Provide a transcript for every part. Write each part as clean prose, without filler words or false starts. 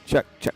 Check, check.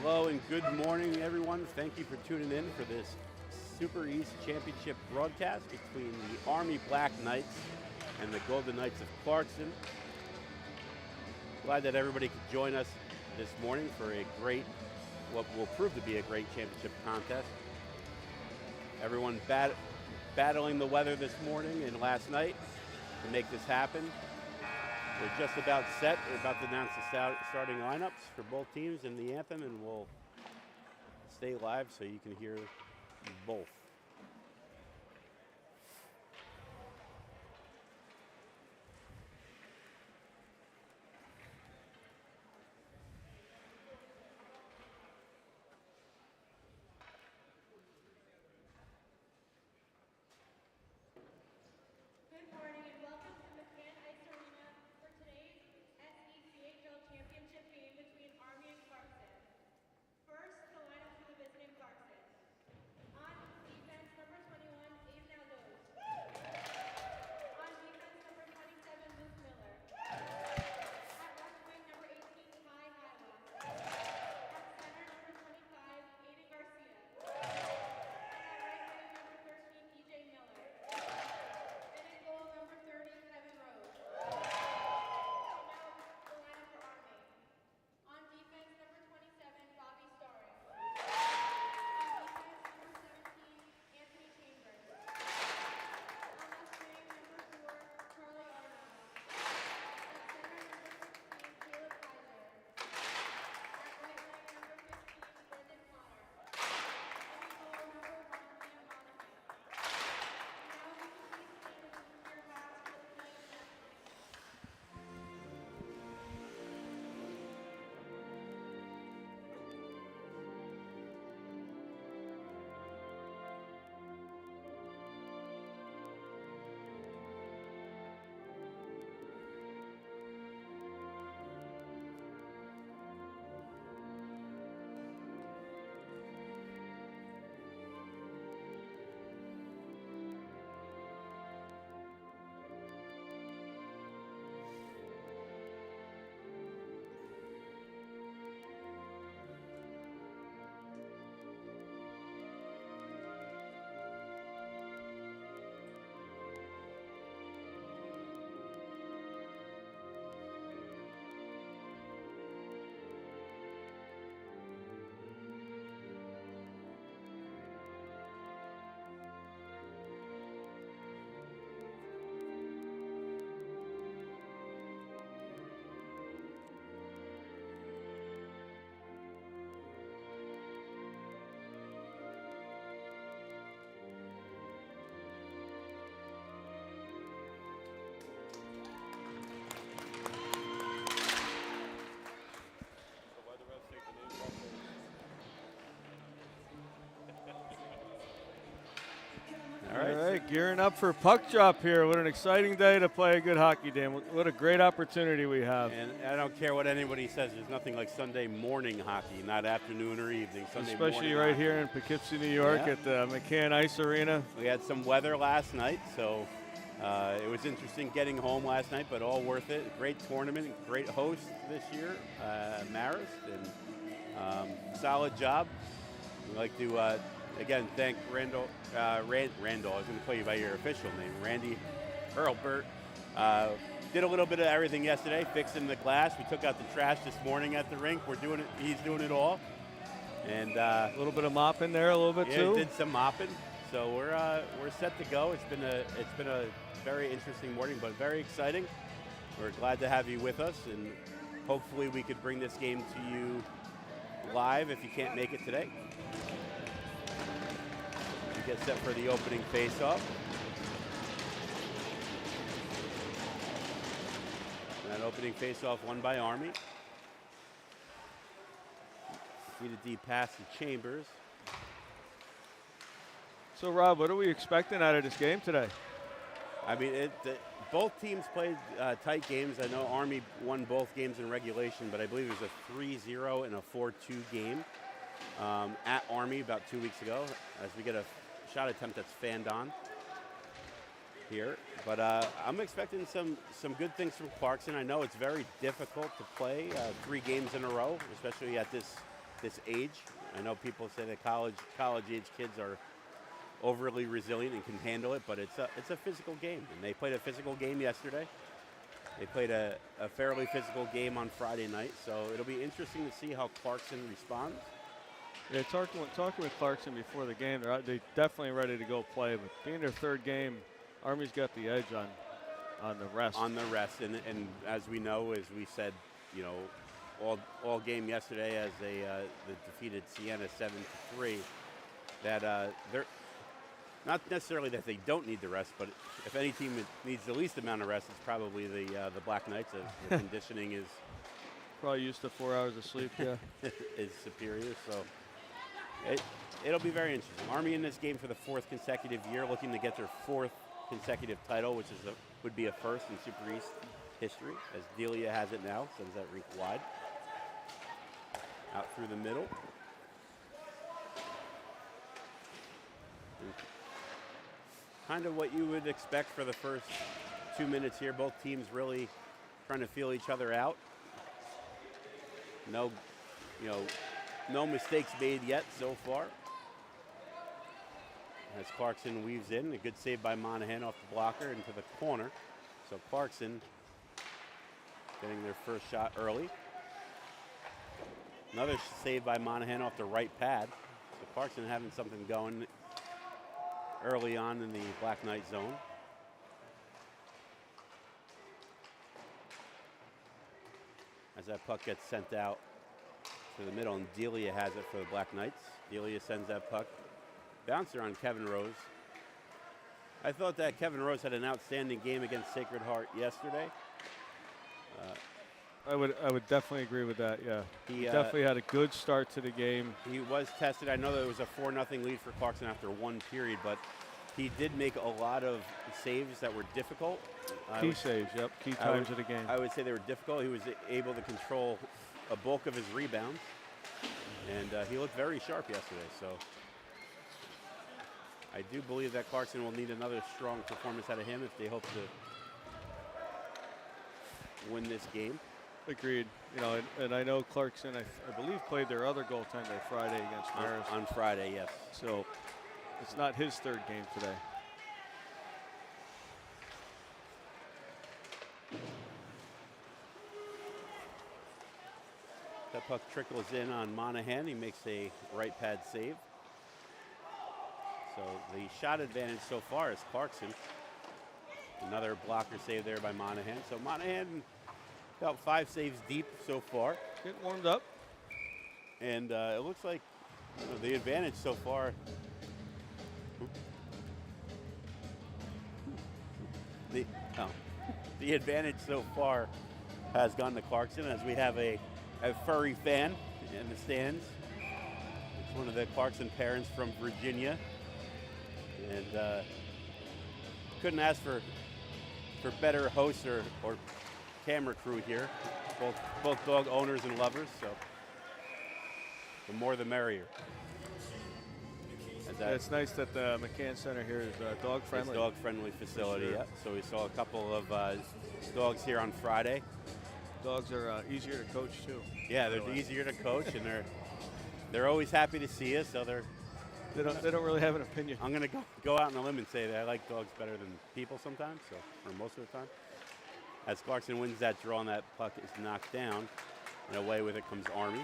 Hello and good morning, everyone. Thank you for tuning in for this Super East Championship broadcast between the Army Black Knights and the Golden Knights of Clarkson. Glad that everybody could join us this morning for a great, what will prove to be a great championship contest. Everyone battling the weather this morning and last night to make this happen. We're just about set. We're about to announce the starting lineups for both teams in the anthem, and we'll stay live so you can hear both. Good morning and welcome to Pregame for today's SECHL championship game between Army and Clarkson. First, the lineup for the visiting Clarkson. On defense, number 21, Aiden Aldos. On defense, number 27, Luke Miller. At left wing, number 18, Ty Hyla. At center, number 25, Aiden Garcia. And at right wing, number 13, EJ Miller. And in goal, number 30, Kevin Rose. Now, the lineup for Army. On defense, number 27, Bobby Starring. On defense, number 17, Anthony Chambers. On left wing, number 4, Charlie Arnold. At center, number 16, Caleb Kaiser. At right wing, number 15, Brendan Connor. And in goal, number 1, Liam Monahan. Now we can please stand and hear back for the playing ceremony. All right, gearing up for puck drop here. What an exciting day to play a good hockey game. What a great opportunity we have. And I don't care what anybody says, there's nothing like Sunday morning hockey, not afternoon or evening. Sunday Especially morning right hockey. here in Poughkeepsie, New York Yeah. at the McCann Ice Arena. We had some weather last night, so it was interesting getting home last night, but all worth it. Great tournament, great host this year, Marist, and solid job. We'd like to, again, thank Randall. Randall, I was going to call you by your official name, Randy Hurlbert. Did a little bit of everything yesterday, fixing the glass. We took out the trash this morning at the rink. We're doing it. He's doing it all. And A little bit of mopping there, a little bit yeah, too. did some mopping. So we're set to go. It's been a very interesting morning, but very exciting. We're glad to have you with us, and hopefully we could bring this game to you live if you can't make it today. We get set for the opening face-off. And that opening face-off won by Army. Need a deep pass to Chambers. So, Rob, what are we expecting out of this game today? I mean, both teams played tight games. I know Army won both games in regulation, but I believe it was a 3-0 and a 4-2 game at Army about 2 weeks ago, as we get a shot attempt that's fanned on here. But I'm expecting some good things from Clarkson. I know it's very difficult to play 3 games in a row, especially at this this age. I know people say that college age kids are overly resilient and can handle it, but it's a physical game, and they played a physical game yesterday. They played a fairly physical game on Friday night, so it'll be interesting to see how Clarkson responds. Yeah, talking with Clarkson before the game, they're definitely ready to go play, but being their third game, Army's got the edge on the rest. On the rest, and as we know, as we said, you know, all game yesterday as they defeated Siena 7-3, that they're not necessarily that they don't need the rest, but if any team needs the least amount of rest, it's probably the Black Knights. As the conditioning is probably used to 4 hours of sleep. Yeah, is superior. So it'll be very interesting. Army in this game for the fourth consecutive year, looking to get their fourth consecutive title, which is would be a first in Super East history, as Delia has it now, sends that rink wide. Out through the middle. And kind of what you would expect for the first 2 minutes here. Both teams really trying to feel each other out. No mistakes made yet so far. As Clarkson weaves in, a good save by Monahan off the blocker into the corner. So Clarkson getting their first shot early. Another save by Monahan off the right pad. So Clarkson having something going early on in the Black Knight zone. As that puck gets sent out to the middle, and Delia has it for the Black Knights. Delia sends that puck. Bouncer on Kevin Rose. I thought that Kevin Rose had an outstanding game against Sacred Heart yesterday. I would definitely agree with that. Yeah, He definitely had a good start to the game. He was tested. I know that it was a 4-0 lead for Clarkson after one period, but he did make a lot of saves that were difficult. Key saves, yep, key times of the game. I would say they were difficult. He was able to control a bulk of his rebounds, and he looked very sharp yesterday. So I do believe that Clarkson will need another strong performance out of him if they hope to win this game. Agreed. You know, and I know Clarkson, I believe, played their other goaltender Friday against Maris. On Friday, yes. So it's not his third game today. That puck trickles in on Monahan. He makes a right pad save. So the shot advantage so far is Clarkson. Another blocker save there by Monahan. So Monahan about 5 saves deep so far. Getting warmed up. And it looks like the advantage so far. The advantage so far has gone to Clarkson, as we have a furry fan in the stands. It's one of the Clarkson parents from Virginia. And couldn't ask for better hosts or camera crew here. Both dog owners and lovers, so the more the merrier. Yeah, it's nice that the McCann Center here is dog friendly. It's a dog friendly facility, sure. yeah. So we saw a couple of dogs here on Friday. Dogs are easier to coach too. Yeah, they're easier to coach, and they're always happy to see us. So they don't really have an opinion. I'm gonna go out on a limb and say that I like dogs better than people sometimes, so or most of the time. As Clarkson wins that draw and that puck is knocked down, and away with it comes Army.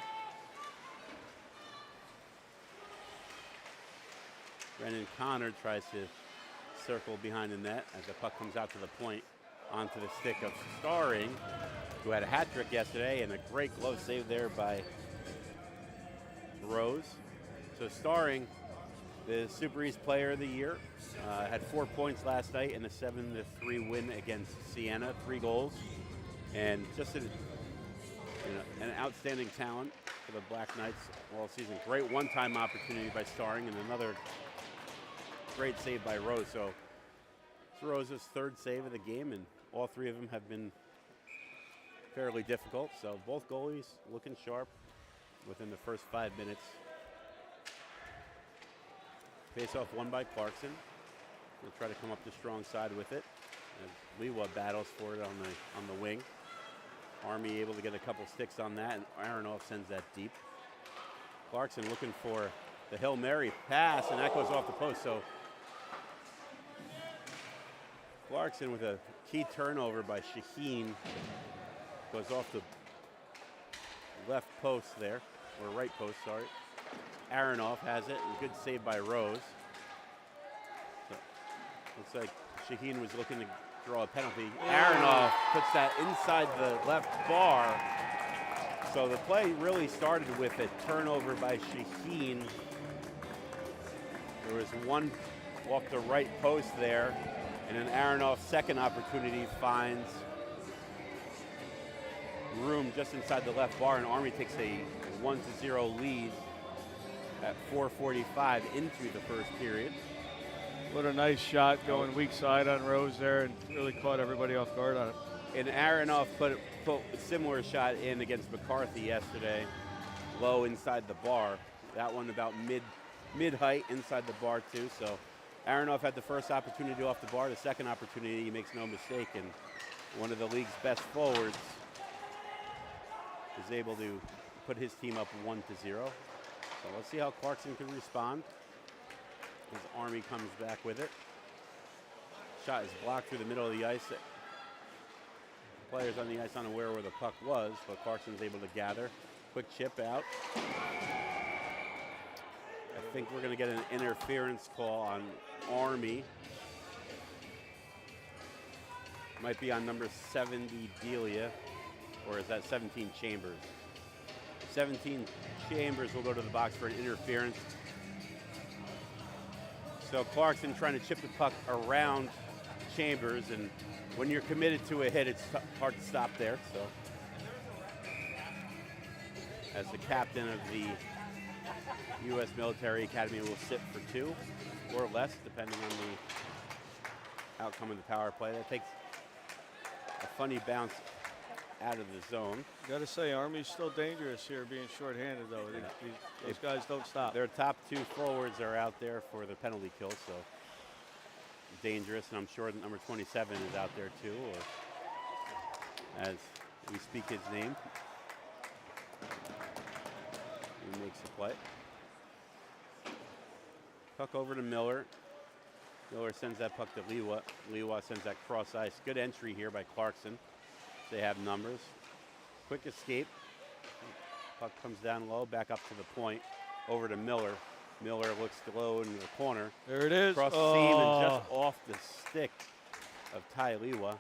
Brendan Connor tries to circle behind the net as the puck comes out to the point onto the stick of Starring, who had a hat trick yesterday, and a great glove save there by Rose. So Starring, the Super East Player of the Year, had 4 points last night in a 7-3 win against Siena, 3 goals, and just an outstanding talent for the Black Knights all season. Great one-time opportunity by Starring, and another great save by Rose. So it's Rose's 3rd save of the game, and all 3 of them have been fairly difficult. So both goalies looking sharp within the first 5 minutes. Face-off won by Clarkson. We'll try to come up the strong side with it as Lewa battles for it on the wing. Army able to get a couple sticks on that, and Aronoff sends that deep. Clarkson looking for the Hail Mary pass, and that goes off the post. So Clarkson with a key turnover by Shaheen. Goes off the left post there, or right post, sorry. Aronoff has it, and good save by Rose. So, looks like Shaheen was looking to draw a penalty. Aronoff puts that inside the left bar. So the play really started with a turnover by Shaheen. There was one off the right post there, and then Aronoff's second opportunity finds room just inside the left bar, and Army takes a 1-0 lead at 4:45 into the first period. What a nice shot going weak side on Rose there, and really caught everybody off guard on it. And Aronoff put a similar shot in against McCarthy yesterday, low inside the bar. That one about mid-height inside the bar too. So Aronoff had the first opportunity off the bar. The second opportunity, he makes no mistake, and one of the league's best forwards is able to put his team up 1-0. So let's see how Clarkson can respond as Army comes back with it. Shot is blocked through the middle of the ice. Players on the ice unaware where the puck was, but Clarkson's able to gather. Quick chip out. I think we're going to get an interference call on Army. Might be on number 70, Delia, or is that 17, Chambers? 17, Chambers will go to the box for an interference. So Clarkson trying to chip the puck around Chambers, and when you're committed to a hit, it's hard to stop there. So, as the captain of the U.S. Military Academy will sit for 2 or less, depending on the outcome of the power play. That takes a funny bounce out of the zone. Got to say, Army's still dangerous here, being shorthanded though. Those guys don't stop. Their top 2 forwards are out there for the penalty kill, so dangerous, and I'm sure that number 27 is out there too, or as we speak his name. He makes the play. Puck over to Miller. Miller sends that puck to Lewa. Lewa sends that cross ice. Good entry here by Clarkson. They have numbers. Quick escape. Puck comes down low, back up to the point. Over to Miller. Miller looks low in the corner. There it is. Cross the seam and just off the stick of Ty Lewa.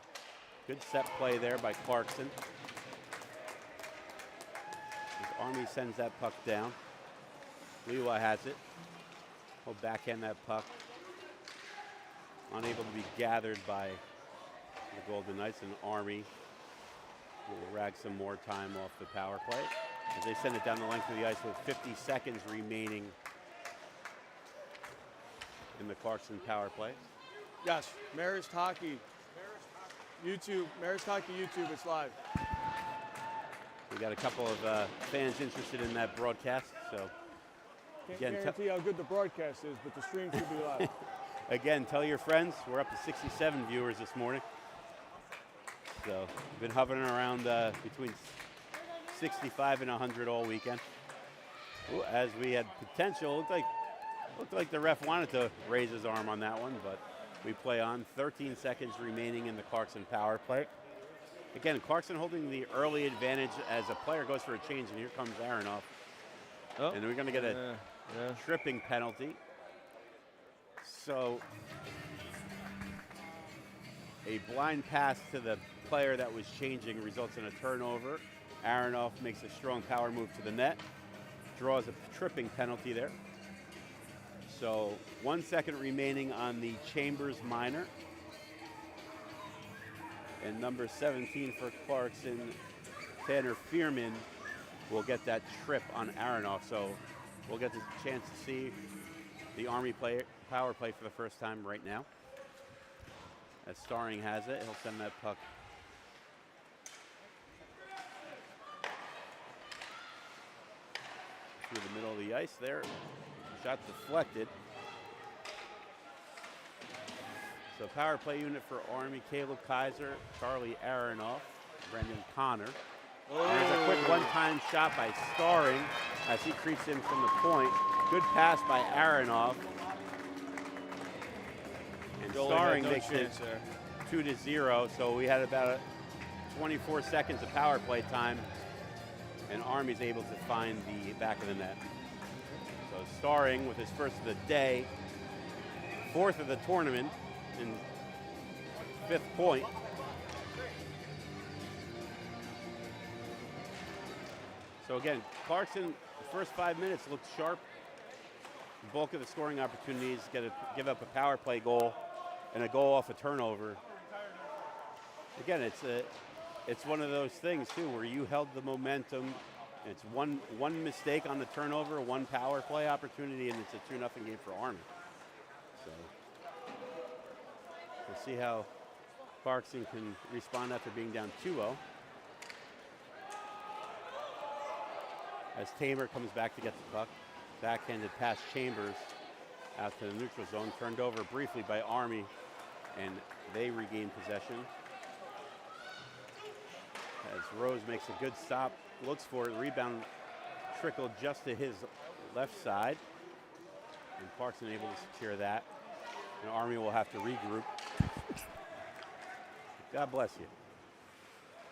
Good set play there by Clarkson. As Army sends that puck down. Lewa has it. He'll backhand that puck. Unable to be gathered by the Golden Knights, and Army will rag some more time off the power play as they send it down the length of the ice with 50 seconds remaining in the Clarkson power play. Yes, Marist Hockey. YouTube, Marist Hockey YouTube, it's live. We got a couple of fans interested in that broadcast, so. Can't Again, guarantee how good the broadcast is, but the stream should be live. Again, tell your friends, we're up to 67 viewers this morning. So, we've been hovering around between 65 and 100 all weekend. Ooh, as we had potential, looked like the ref wanted to raise his arm on that one, but we play on. 13 seconds remaining in the Clarkson power play. Again, Clarkson holding the early advantage as a player goes for a change, and here comes Aronoff. Oh, and we're going to get a tripping penalty. So a blind pass to the player that was changing results in a turnover. Aronoff makes a strong power move to the net, draws a tripping penalty there. So 1 second remaining on the Chambers minor. And number 17 for Clarkson, Tanner Fearman, will get that trip on Aronoff. So we'll get the chance to see the Army power play for the first time right now. As Starring has it, he'll send that puck through the middle of the ice there. Shot deflected. So power play unit for Army, Caleb Kaiser, Charlie Aronoff, Brendan Connor. And there's a quick one-time shot by Starring. as he creeps in from the point. Good pass by Aronoff. And Jolie Starring had no makes it chance there. 2-0, so we had about 24 seconds of power play time, and Army's able to find the back of the net. So Starring with his first of the day, 4th of the tournament, and 5th point. So again, Clarkson, the first 5 minutes looked sharp. The bulk of the scoring opportunities, give up a power play goal and a goal off a turnover. Again, it's one of those things too where you held the momentum. It's one mistake on the turnover, one power play opportunity, and it's a 2-0 game for Army. So we'll see how Clarkson can respond after being down 2-0. As Tamer comes back to get the puck. Backhanded past Chambers out to the neutral zone, turned over briefly by Army, and they regain possession. As Rose makes a good stop, looks for it, rebound trickled just to his left side, and Clarkson able to secure that. And Army will have to regroup. God bless you.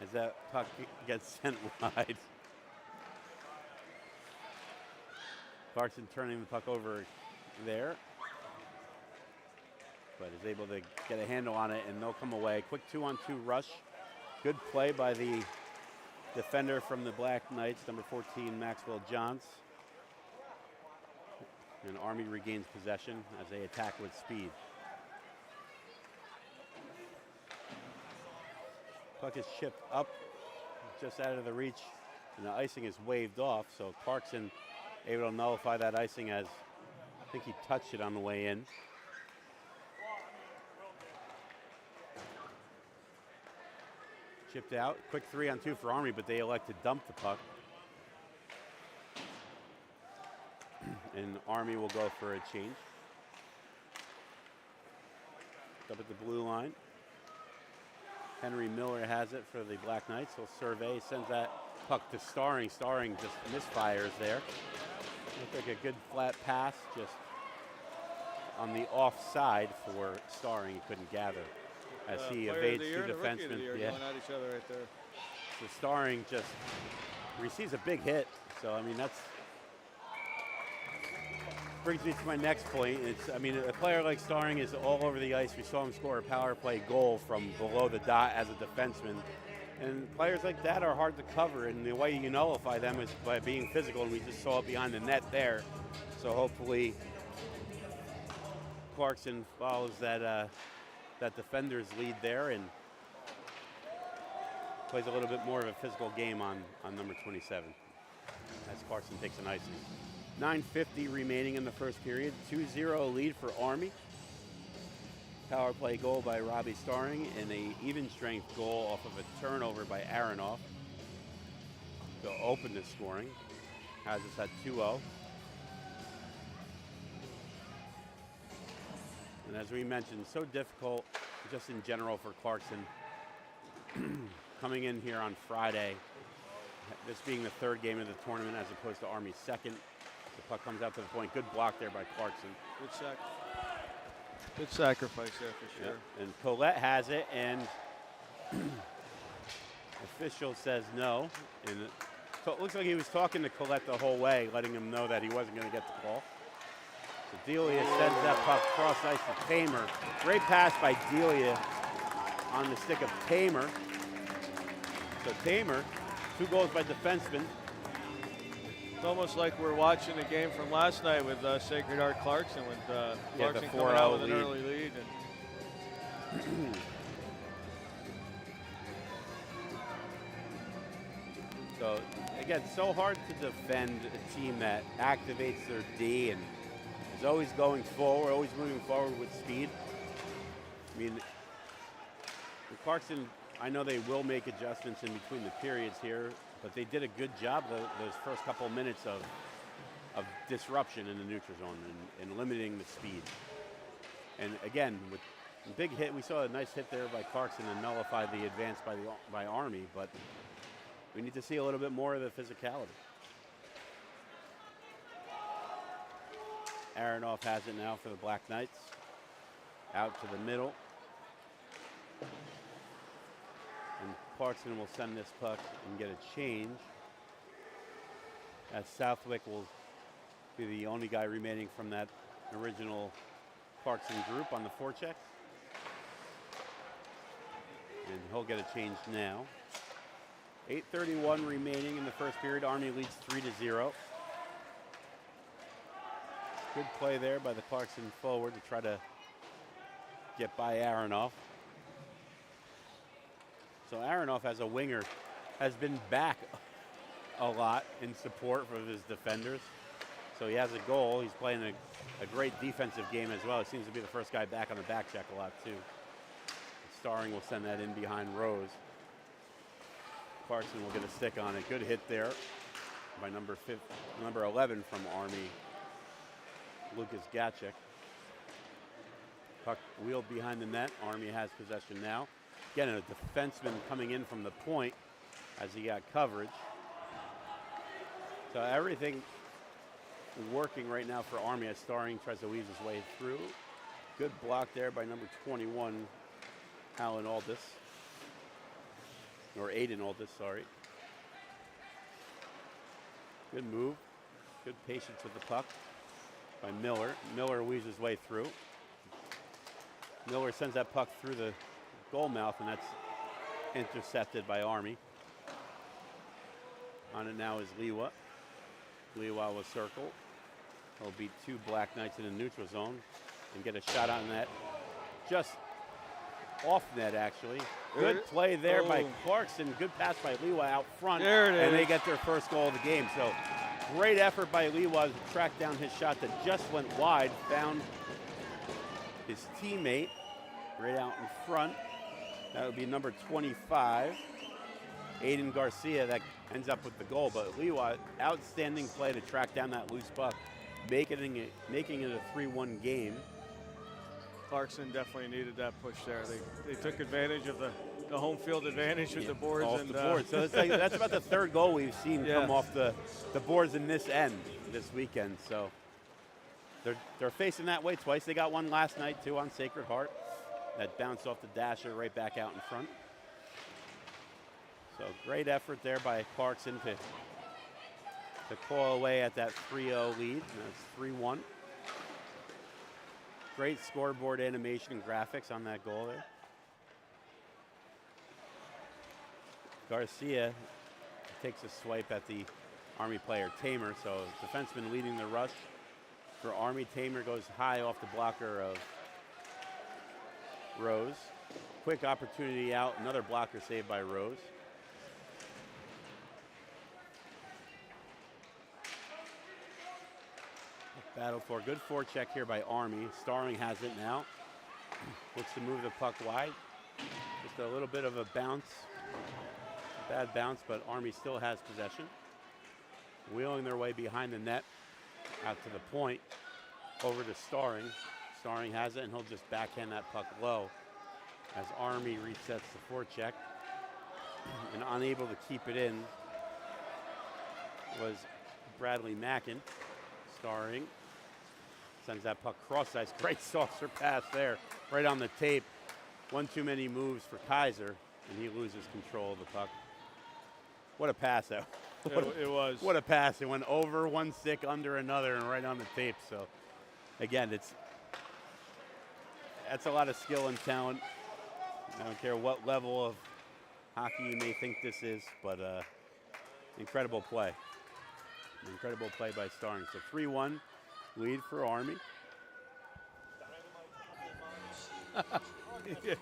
As that puck gets sent wide. Clarkson turning the puck over there, but is able to get a handle on it, and they'll come away. Quick 2-on-2 rush. Good play by the defender from the Black Knights, number 14, Maxwell Johns. And Army regains possession as they attack with speed. Puck is chipped up just out of the reach, and the icing is waved off, so Clarkson able to nullify that icing as I think he touched it on the way in. Chipped out. Quick 3-on-2 for Army, but they elect to dump the puck. And Army will go for a change. Up at the blue line. Henry Miller has it for the Black Knights. He'll survey, sends that puck to Starring. Starring just misfires there. Looked like a good flat pass, just on the offside for Starring. He couldn't gather as he evades two defensemen. Yeah, going at each other right there. So Starring just receives a big hit. So I mean that's brings me to my next point. I mean a player like Starring is all over the ice. We saw him score a power play goal from below the dot as a defenseman. And players like that are hard to cover, and the way you nullify them is by being physical, and we just saw it behind the net there. So hopefully Clarkson follows that defender's lead there and plays a little bit more of a physical game on number 27 as Clarkson takes an icing. 9:50 remaining in the first period, 2-0 lead for Army. Power play goal by Robbie Starring and a even strength goal off of a turnover by Aronoff to open the scoring. Has us at 2-0. And as we mentioned, so difficult just in general for Clarkson coming in here on Friday, this being the third game of the tournament as opposed to Army's second. The puck comes out to the point. Good block there by Clarkson. Good sack. Good sacrifice there for sure. Yeah. And Colette has it, and official says no. And it looks like he was talking to Colette the whole way, letting him know that he wasn't going to get the call. So Delia sends that puck cross ice to Tamer. Great pass by Delia on the stick of Tamer. So Tamer, 2 goals by defenseman. It's almost like we're watching a game from last night with Sacred Heart Clarkson, with Clarkson the coming out with lead. an early lead. And So again, so hard to defend a team that activates their D and is always going forward, always moving forward with speed. I mean, with Clarkson, I know they will make adjustments in between the periods here, but they did a good job those first couple of minutes of disruption in the neutral zone and limiting the speed. And again, with a big hit, we saw a nice hit there by Clarkson and nullified the advance by Army, but we need to see a little bit more of the physicality. Aronoff has it now for the Black Knights. Out to the middle. And Clarkson will send this puck and get a change. As Southwick will be the only guy remaining from that original Clarkson group on the forecheck. And he'll get a change now. 8:31 remaining in the first period. Army leads 3-0. Good play there by the Clarkson forward to try to get by Aronoff. So Aronoff, as a winger, has been back a lot in support of his defenders. So he has a goal. He's playing a great defensive game as well. He seems to be the first guy back on the back check a lot too. Starring will send that in behind Rose. Clarkson will get a stick on it. Good hit there by number 11 from Army, Lucas Gatchik. Puck wheeled behind the net. Army has possession now. Again, a defenseman coming in from the point as he got coverage. So everything working right now for Army as Starring tries to weave his way through. Good block there by number 21, Alan Aldis. Or Aiden Aldis, sorry. Good move. Good patience with the puck by Miller. Miller weaves his way through. Miller sends that puck through the goal mouth, and that's intercepted by Army. On it now is Lewa. Lewa will circle. He'll beat two Black Knights in the neutral zone and get a shot on that. Just off net, actually. Good play there by Clarkson. Good pass by Lewa out front. There it is. And they get their first goal of the game. So great effort by Lewa to track down his shot that just went wide. Found his teammate right out in front. That would be number 25, Aiden Garcia, that ends up with the goal. But Lewa, outstanding play to track down that loose puck, making it a 3-1 game. Clarkson definitely needed that push there. They took advantage of the home field advantage with the boards. Off the boards. So it's like, that's about the third goal we've seen come off the boards in this end this weekend. So they're facing that way twice. They got one last night too on Sacred Heart that bounced off the dasher right back out in front. So great effort there by Clarkson to claw away at that 3-0 lead. That's 3-1. Great scoreboard animation and graphics on that goal there. Garcia takes a swipe at the Army player, Tamer. So defenseman leading the rush for Army. Tamer goes high off the blocker of Rose. Quick opportunity out. Another blocker saved by Rose. Battle for good forecheck here by Army. Starling has it now. Looks to move the puck wide. Just a little bit of a bounce. Bad bounce, but Army still has possession. Wheeling their way behind the net out to the point. Over to Starling. Starling has it, and he'll just backhand that puck low as Army resets the forecheck. And unable to keep it in was Bradley Mackin. Starling sends that puck cross ice. Great saucer pass there, right on the tape. One too many moves for Kaiser, and he loses control of the puck. What a pass that It was. What a pass. It went over one stick, under another, and right on the tape. So, again, that's a lot of skill and talent. I don't care what level of hockey you may think this is, but incredible play. Incredible play by Starling. So 3-1 lead for Army. Yeah,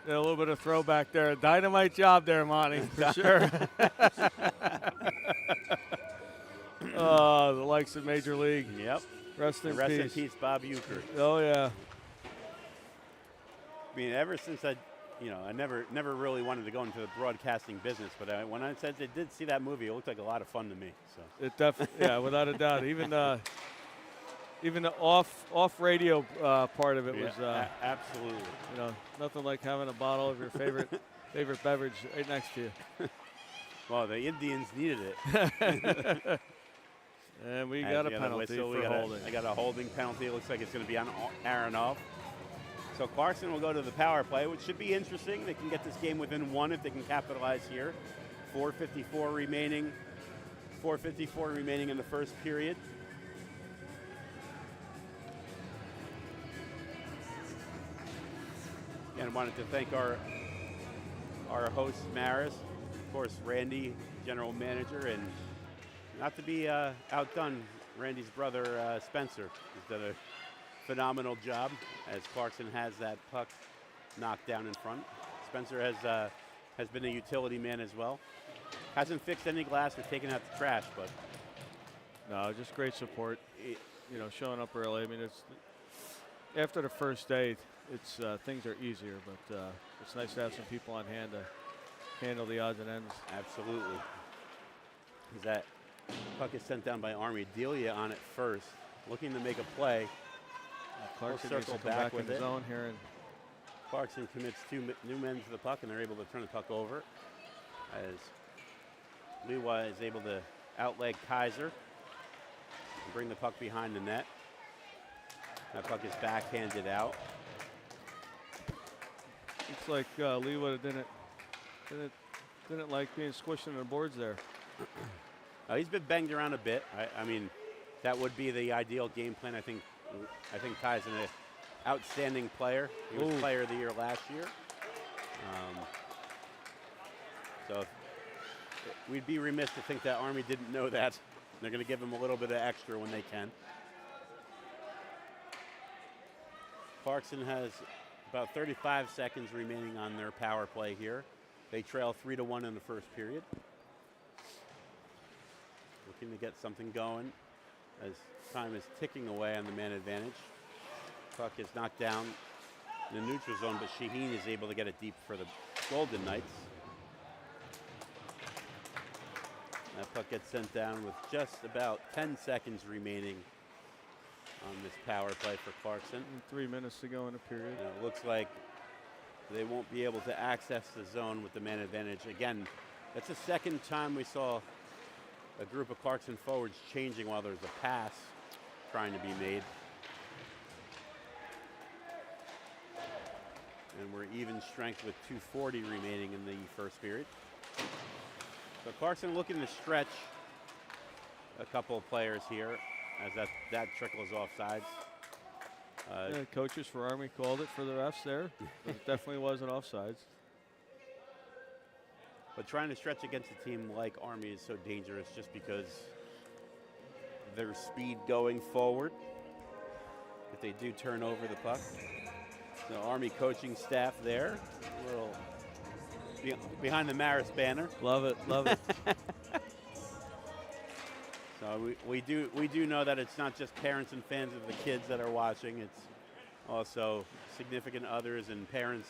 a little bit of throwback there. Dynamite job there, Monty, for sure. The likes of Major League. Yep. Rest in peace, Bob Euchre. Oh, yeah. I mean, ever since I never really wanted to go into the broadcasting business, but when I said I did see that movie, it looked like a lot of fun to me. So It definitely, yeah, without a doubt. Even the off radio part of it was absolutely. Nothing like having a bottle of your favorite beverage right next to you. Well, the Indians needed it. And we As got a we have penalty whistle, for holding. I got a holding penalty. It looks like it's going to be on Aronoff. So Clarkson will go to the power play, which should be interesting. They can get this game within one if they can capitalize here. 4:54 remaining. 4:54 remaining in the first period. And wanted to thank our host Maris, of course Randy, general manager, and not to be outdone, Randy's brother Spencer has done a phenomenal job as Clarkson has that puck knocked down in front. Spencer has been a utility man as well. Hasn't fixed any glass or taken out the trash, but no, just great support. You know, showing up early. I mean, it's after the first day, it's things are easier, but it's nice to have some people on hand to handle the odds and ends. absolutely. As that puck is sent down by Army. Delia on it first, looking to make a play. Clarkson We'll needs to circle come back back in with the it. zone here. And Clarkson commits two new men to the puck, and they're able to turn the puck over. As Lewa is able to outleg Kaiser and bring the puck behind the net. That puck is backhanded out. it's like Lewa didn't like being squished into the boards there. He's been banged around a bit. I mean, that would be the ideal game plan. I think Kai's an outstanding player. He was player of the year last year. So we'd be remiss to think that Army didn't know that. They're going to give him a little bit of extra when they can. Clarkson has about 35 seconds remaining on their power play here. They trail 3-1 in the first period. Looking to get something going as time is ticking away on the man advantage. Puck is knocked down in the neutral zone, but Shaheen is able to get it deep for the Golden Knights. That puck gets sent down with just about 10 seconds remaining on this power play for Clarkson. And 3 minutes to go in the period. And it looks like they won't be able to access the zone with the man advantage. Again, that's the second time we saw a group of Clarkson forwards changing while there's a pass trying to be made. And we're even strength with 2:40 remaining in the first period. So Clarkson looking to stretch a couple of players here as that trickles off sides. Yeah, coaches for Army called it for the refs there. It definitely wasn't offsides. But trying to stretch against a team like Army is so dangerous just because their speed going forward. If they do turn over the puck. The Army coaching staff there, a little behind the Maris banner. Love it, love it. So we do know that it's not just parents and fans of the kids that are watching. It's also significant others and parents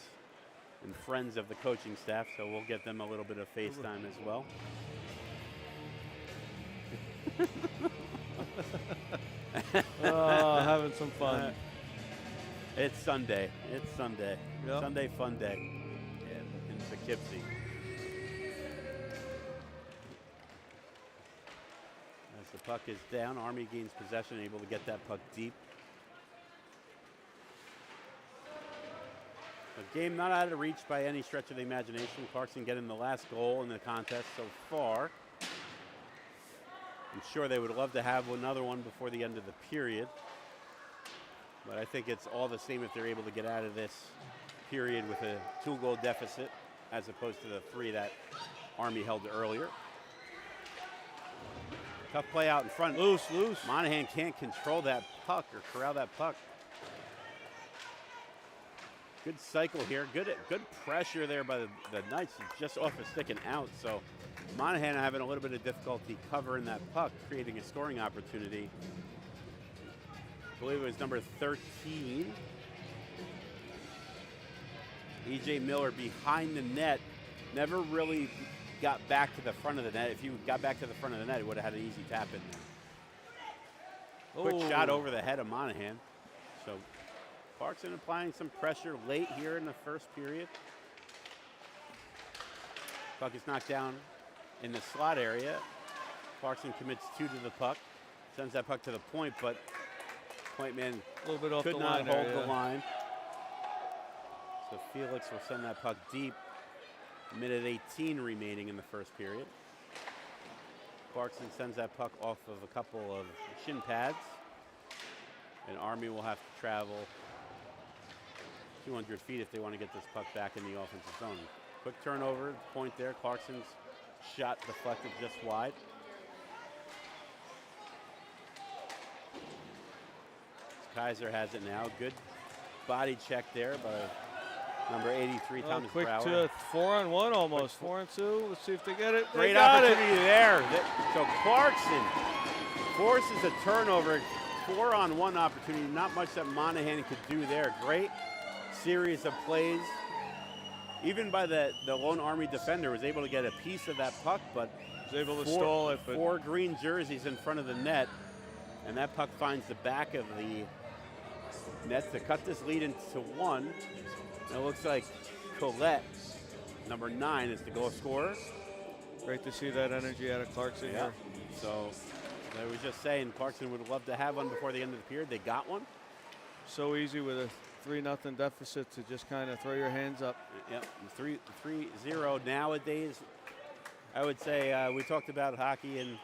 and friends of the coaching staff. So we'll get them a little bit of FaceTime as well. Oh, having some fun. It's Sunday. It's Sunday. Yep. Sunday fun day in Poughkeepsie. As the puck is down, Army gains possession, able to get that puck deep. A game not out of reach by any stretch of the imagination. Clarkson getting the last goal in the contest so far. I'm sure they would love to have another one before the end of the period. But I think it's all the same if they're able to get out of this period with a 2-goal deficit as opposed to the 3 that Army held earlier. Tough play out in front. Loose. Monahan can't control that puck or corral that puck. Good cycle here. Good pressure there by the Knights, just off a stick and out. So Monahan having a little bit of difficulty covering that puck, creating a scoring opportunity. I believe it was number 13. E.J. Miller behind the net. Never really got back to the front of the net. If you got back to the front of the net, it would have had an easy tap in there. Quick shot over the head of Monahan. So Clarkson applying some pressure late here in the first period. Puck is knocked down in the slot area. Clarkson commits 2 to the puck. Sends that puck to the point, but point man A little bit off could the not line hold there, the yeah. line. So Felix will send that puck deep. Minute 18 remaining in the first period. Clarkson sends that puck off of a couple of shin pads. And Army will have to travel 200 feet if they want to get this puck back in the offensive zone. Quick turnover, point there. Clarkson's shot deflected just wide. Kaiser has it now. Good body check there by number 83, Thomas Quick Brower. to 4-on-1 almost. 4-on-2. Let's see if they get it. They Great got opportunity it. there. So Clarkson forces a turnover. 4-on-1 opportunity. Not much that Monahan could do there. Great series of plays. Even by the lone Army defender was able to get a piece of that puck, but Was able to stall it. But 4 green jerseys in front of the net, and that puck finds the back of the net to cut this lead into 1. And it looks like Colette, number 9, is the goal scorer. great to see that energy out of Clarkson here. So I was just saying Clarkson would love to have one before the end of the period. They got one. So easy with a 3-0 deficit to just kind of throw your hands up. Yep, 3-0 nowadays. I would say we talked about hockey and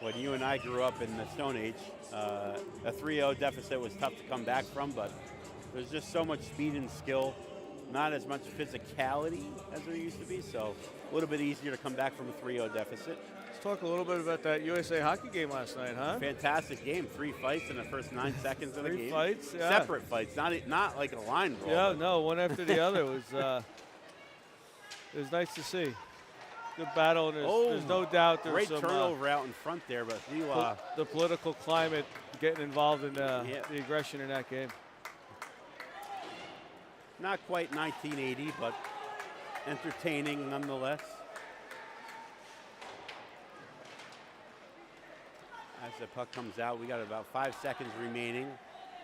when you and I grew up in the Stone Age. A 3-0 deficit was tough to come back from, but there's just so much speed and skill, not as much physicality as there used to be, so a little bit easier to come back from a 3-0 deficit. Let's talk a little bit about that USA hockey game last night, huh? Fantastic game. 3 fights in the first 9 seconds of the 3 game. fights, yeah. Separate fights, not like a line brawl. Yeah, no, one after the other. It was nice to see. Good battle, and there's no doubt there's Great some turnover out in front there, but the political climate getting involved in the aggression in that game. not quite 1980, but entertaining nonetheless. As the puck comes out, we got about 5 seconds remaining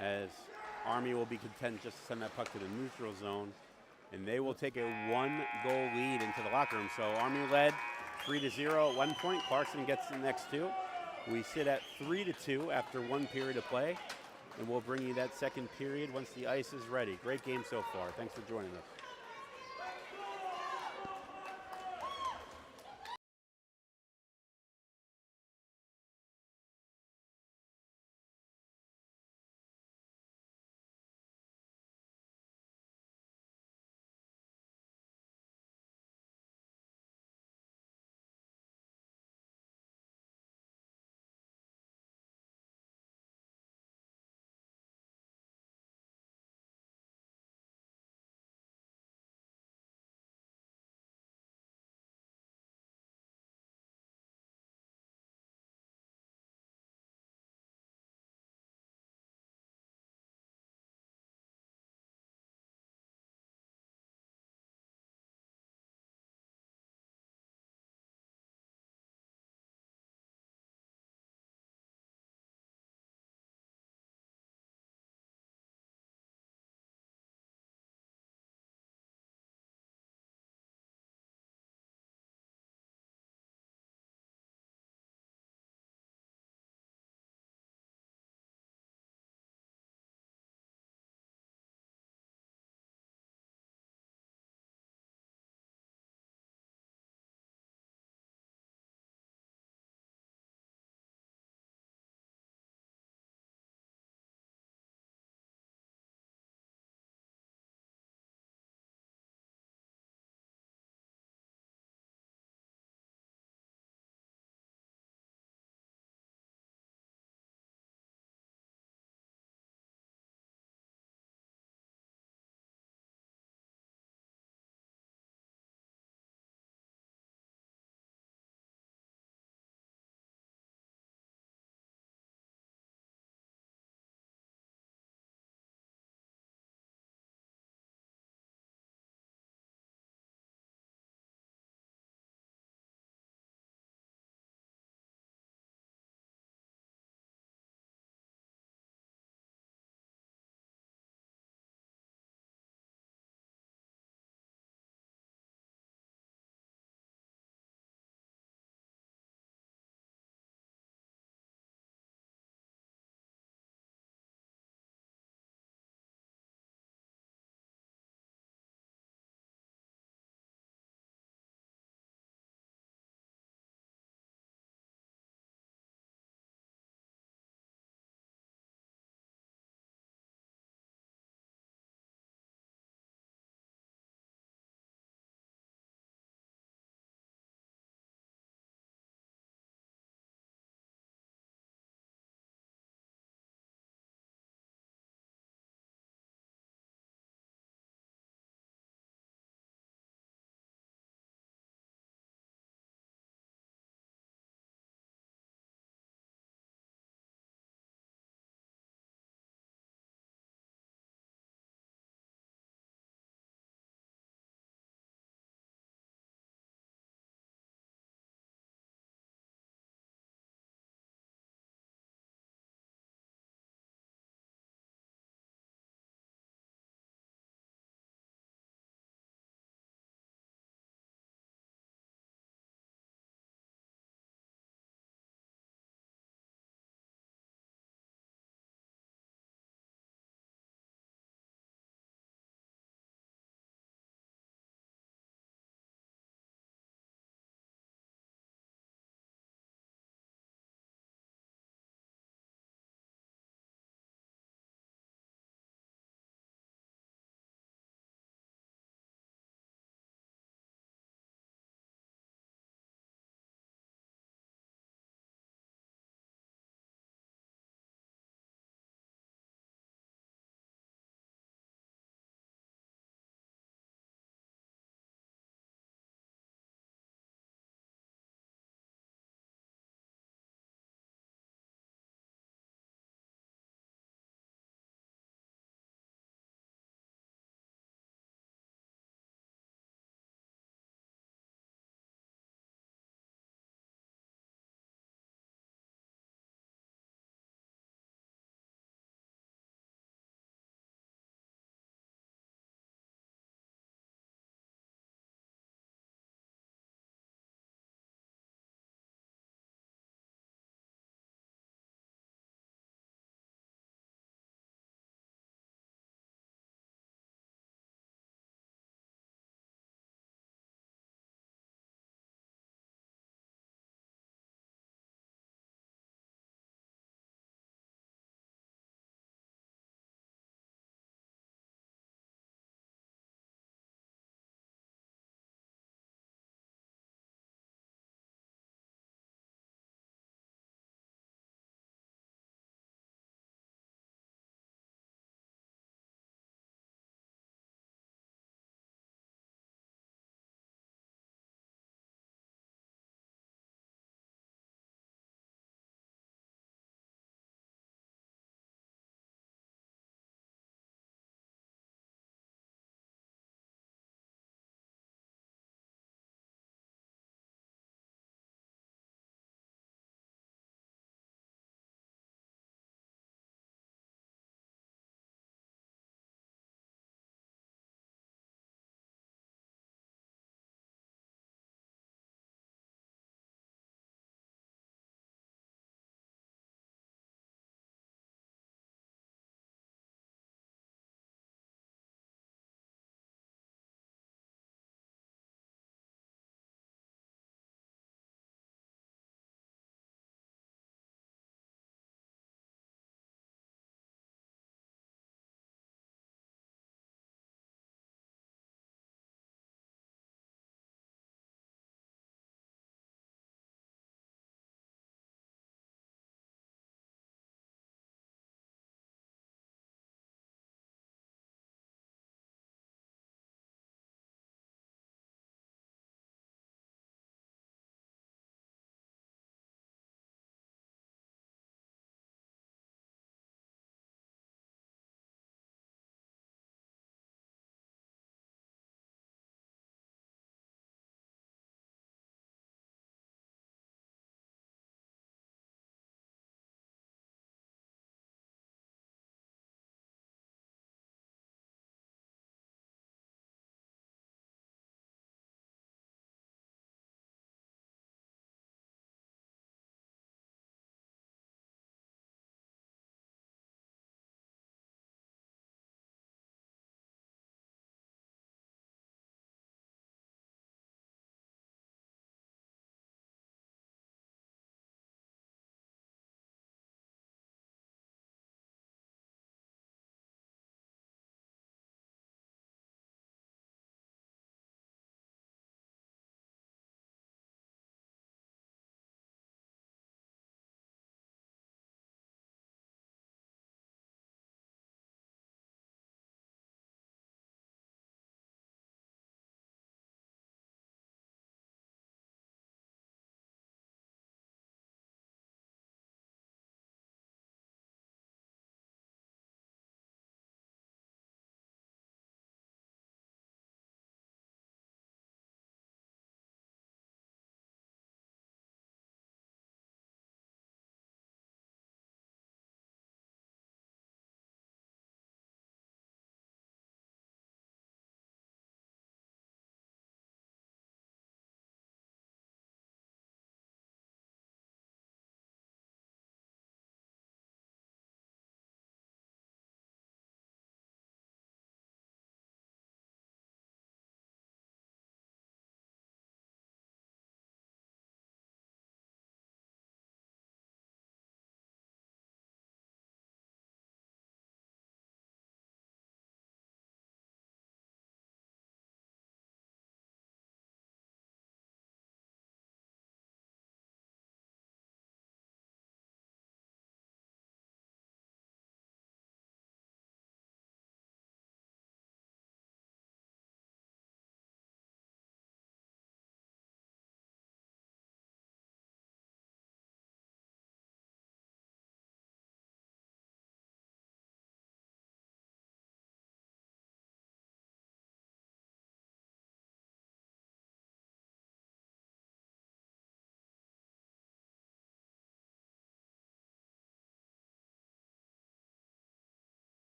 as Army will be content just to send that puck to the neutral zone. And they will take a 1-goal lead into the locker room. So Army led 3-0 at one point. Clarkson gets the next 2. We sit at 3-2 after 1 period of play. And we'll bring you that second period once the ice is ready. Great game so far. Thanks for joining us.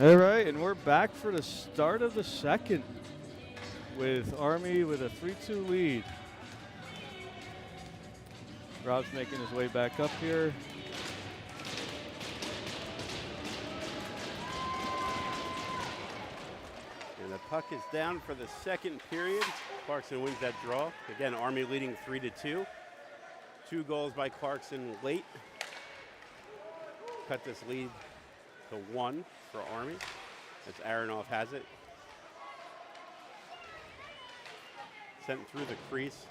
All right, and we're back for the start of the second with Army with a 3-2 lead. Rob's making his way back up here. And the puck is down for the second period. Clarkson wins that draw. Again, Army leading 3-2. 2 goals by Clarkson late. Cut this lead to 1 for Army. As Aronoff has it. Sent through the crease,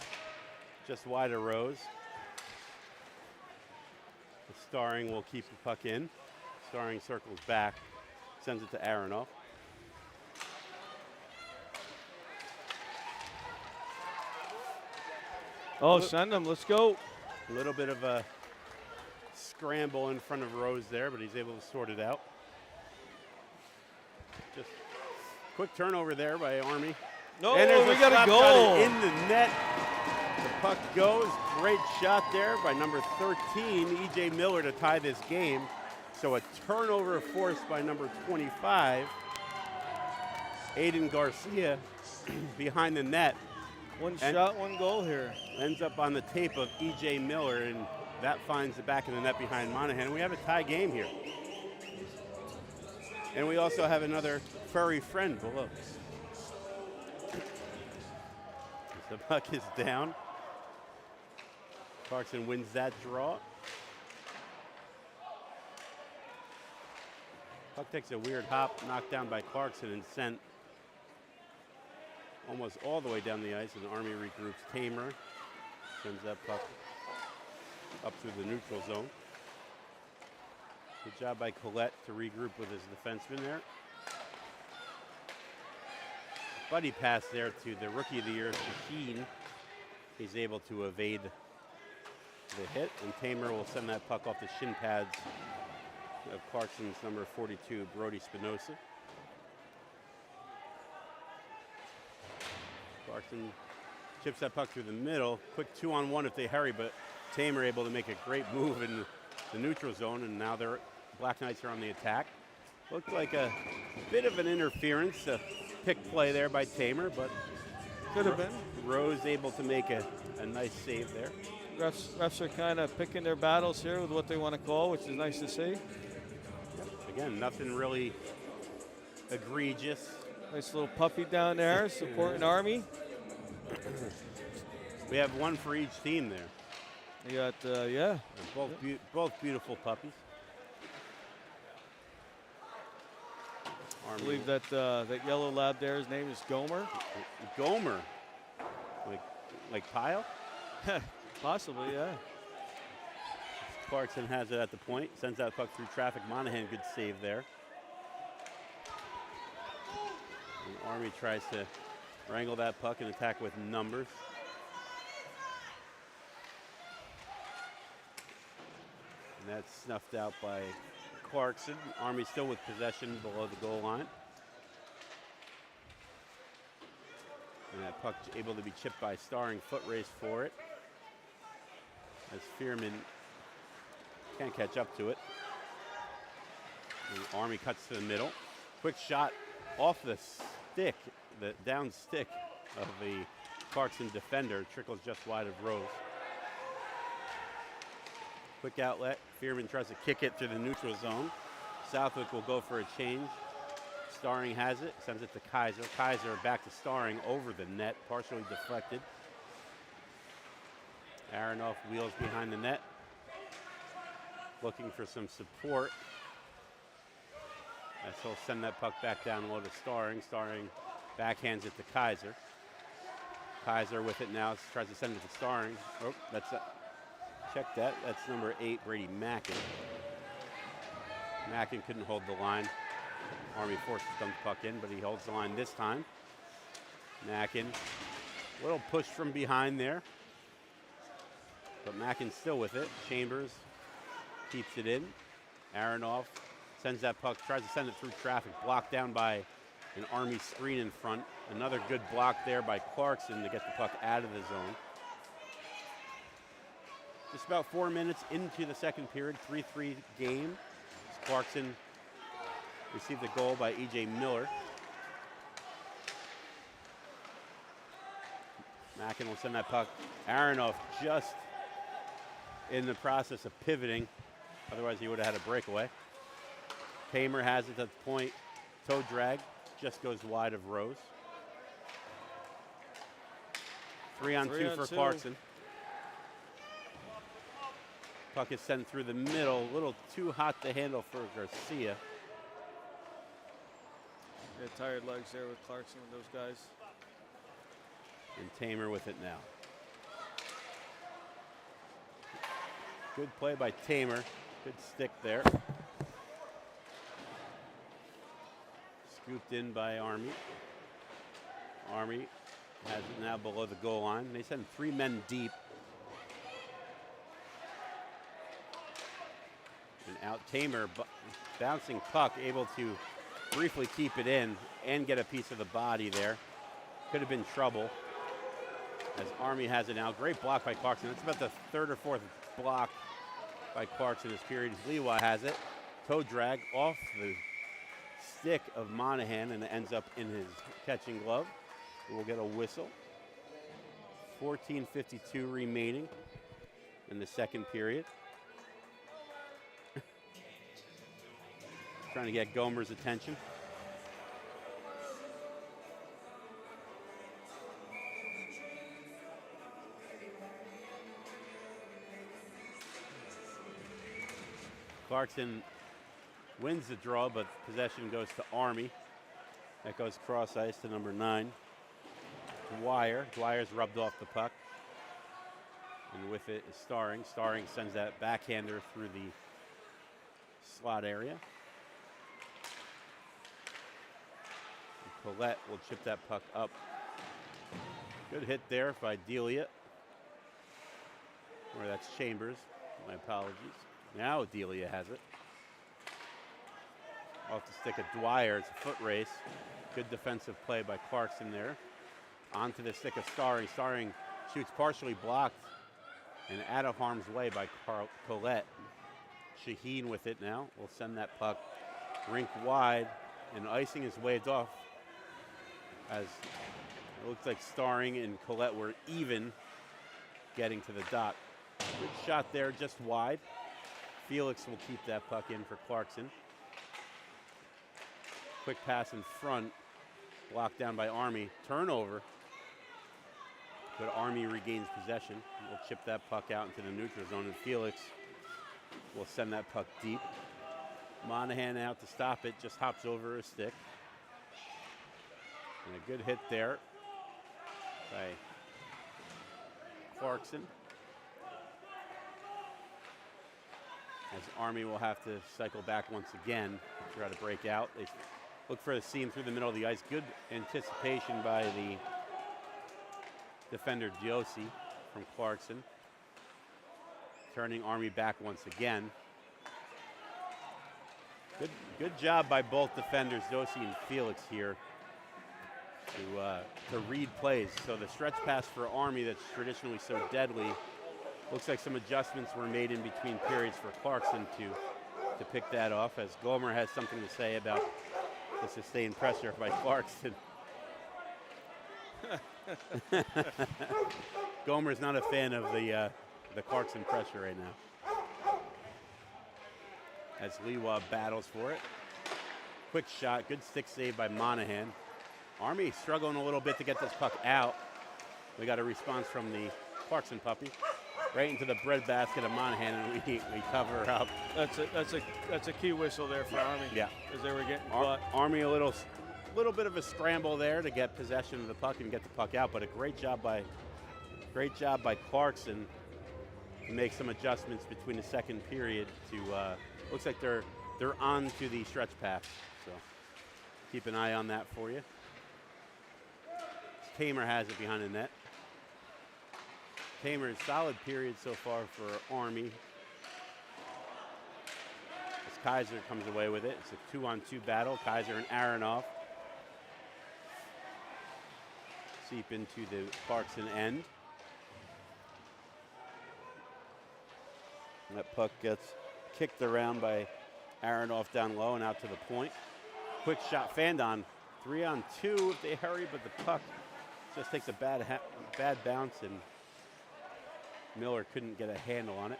just wide of Rose. The Starring will keep the puck in. Starring circles back, sends it to Aronoff. Oh, send him, let's go. A little bit of a scramble in front of Rose there, but he's able to sort it out. Just quick turnover there by Army. No, and we got a goal. In the net. The puck goes. Great shot there by number 13, E.J. Miller, to tie this game. So a turnover forced by number 25, Aiden Garcia, behind the net. One shot, 1 goal here. Ends up on the tape of E.J. Miller, and that finds the back of the net behind Monahan. We have a tie game here. And we also have another furry friend below. The puck is down. Clarkson wins that draw. Puck takes a weird hop, knocked down by Clarkson and sent almost all the way down the ice, and the Army regroups. Tamer sends that puck up through the neutral zone. Good job by Collette to regroup with his defenseman there. Buddy pass there to the Rookie of the Year, Shaheen. He's able to evade the hit, and Tamer will send that puck off the shin pads of Clarkson's number 42, Brody Spinoza. Clarkson chips that puck through the middle. Quick 2-on-1 if they hurry, but Tamer able to make a great move in the neutral zone, and now their Black Knights are on the attack. Looked like a bit of an interference, a pick play there by Tamer, but could have been. Rose able to make a nice save there. Refs are kind of picking their battles here with what they want to call, which is nice to see. Again, nothing really egregious. Nice little puppy down there supporting Army. We have one for each team there. You got, yeah. Both beautiful puppies. I believe that that yellow lab there, his name is Gomer. Gomer, like Pyle? Possibly, yeah. Clarkson has it at the point, sends that puck through traffic. Monahan, good save there. And Army tries to wrangle that puck and attack with numbers. And that's snuffed out by Clarkson. Army still with possession below the goal line. And that puck able to be chipped by Starring. Foot race for it, as Fearman can't catch up to it. The Army cuts to the middle. Quick shot off the stick, the down stick of the Clarkson defender. Trickles just wide of Rose. Quick outlet. Fearman tries to kick it through the neutral zone. Southwick will go for a change. Starring has it, sends it to Kaiser. Kaiser back to Starring over the net, partially deflected. Aronoff wheels behind the net, looking for some support. As he'll send that puck back down low to Starring. Starring backhands it to Kaiser. Kaiser with it now, tries to send it to Starring. Oh, that's a, check that. That's number 8, Brady Mackin. Mackin couldn't hold the line. Army forces the puck in, but he holds the line this time. Mackin, little push from behind there, but Mackin's still with it. Chambers keeps it in. Aronoff sends that puck, tries to send it through traffic, blocked down by an Army screen in front. Another good block there by Clarkson to get the puck out of the zone. Just about 4 minutes into the second period, 3-3 game. Clarkson Received a goal by E.J. Miller. Mackin will send that puck. Aronoff just in the process of pivoting. Otherwise, he would have had a breakaway. Tamer has it at the point. Toe drag just goes wide of Rose. 3-on-2 for Clarkson. Puck is sent through the middle. A little too hot to handle for Garcia. Yeah, tired legs there with Clarkson and those guys. And Tamer with it now. Good play by Tamer. Good stick there. Scooped in by Army. Army has it now below the goal line. They send 3 men deep. And out Tamer, bouncing puck, able to briefly keep it in and get a piece of the body there. Could have been trouble. As Army has it now. Great block by Clarkson. It's about the 3rd or 4th block by Clarkson this period. Lewa has it. Toe drag off the stick of Monahan and it ends up in his catching glove. We'll get a whistle. 14:52 remaining in the second period. Trying to get Gomer's attention. Clarkson wins the draw, but possession goes to Army. That goes cross ice to number 9. Dwyer. Dwyer's rubbed off the puck. And with it is Starring. Starring sends that backhander through the slot area. And Colette will chip that puck up. Good hit there by Delia. Or that's Chambers. My apologies. Now Delia has it. Off the stick of Dwyer. It's a foot race. Good defensive play by Clarkson there. Onto the stick of Starring. Starring shoots partially blocked and out of harm's way by Colette. Shaheen with it now. Will send that puck rink wide, and icing is waved off as it looks like Starring and Colette were even getting to the dot. Good shot there, just wide. Felix will keep that puck in for Clarkson. Quick pass in front, blocked down by Army. Turnover, but Army regains possession. We'll chip that puck out into the neutral zone, and Felix will send that puck deep. Monahan out to stop it, just hops over a stick. And a good hit there by Clarkson. As Army will have to cycle back once again to try to break out. They look for the seam through the middle of the ice. Good anticipation by the defender Josi from Clarkson. Turning Army back once again. Good job by both defenders, Josi and Felix here, to read plays. So the stretch pass for Army that's traditionally so deadly, looks like some adjustments were made in between periods for Clarkson to pick that off, as Gomer has something to say about the sustained pressure by Clarkson. Gomer's not a fan of the Clarkson pressure right now. As Lewa battles for it. Quick shot, good stick save by Monahan. Army struggling a little bit to get this puck out. We got a response from the Clarkson puppy. Right into the breadbasket of Monahan, and we cover up. That's a key whistle there for Army. Yeah, as they were getting Army a little bit of a scramble there to get possession of the puck and get the puck out, but a great job by Clarkson to make some adjustments between the second period. To looks like they're on to the stretch pass, so keep an eye on that for you. Tamer has it behind the net. Tamer's solid period so far for Army. As Kaiser comes away with it. It's a 2-on-2 battle. Kaiser and Aronoff seep into the Clarkson end. And that puck gets kicked around by Aronoff down low and out to the point. quick shot. Fandon, 3-on-2 if they hurry, but the puck just takes a bad bounce, and Miller couldn't get a handle on it.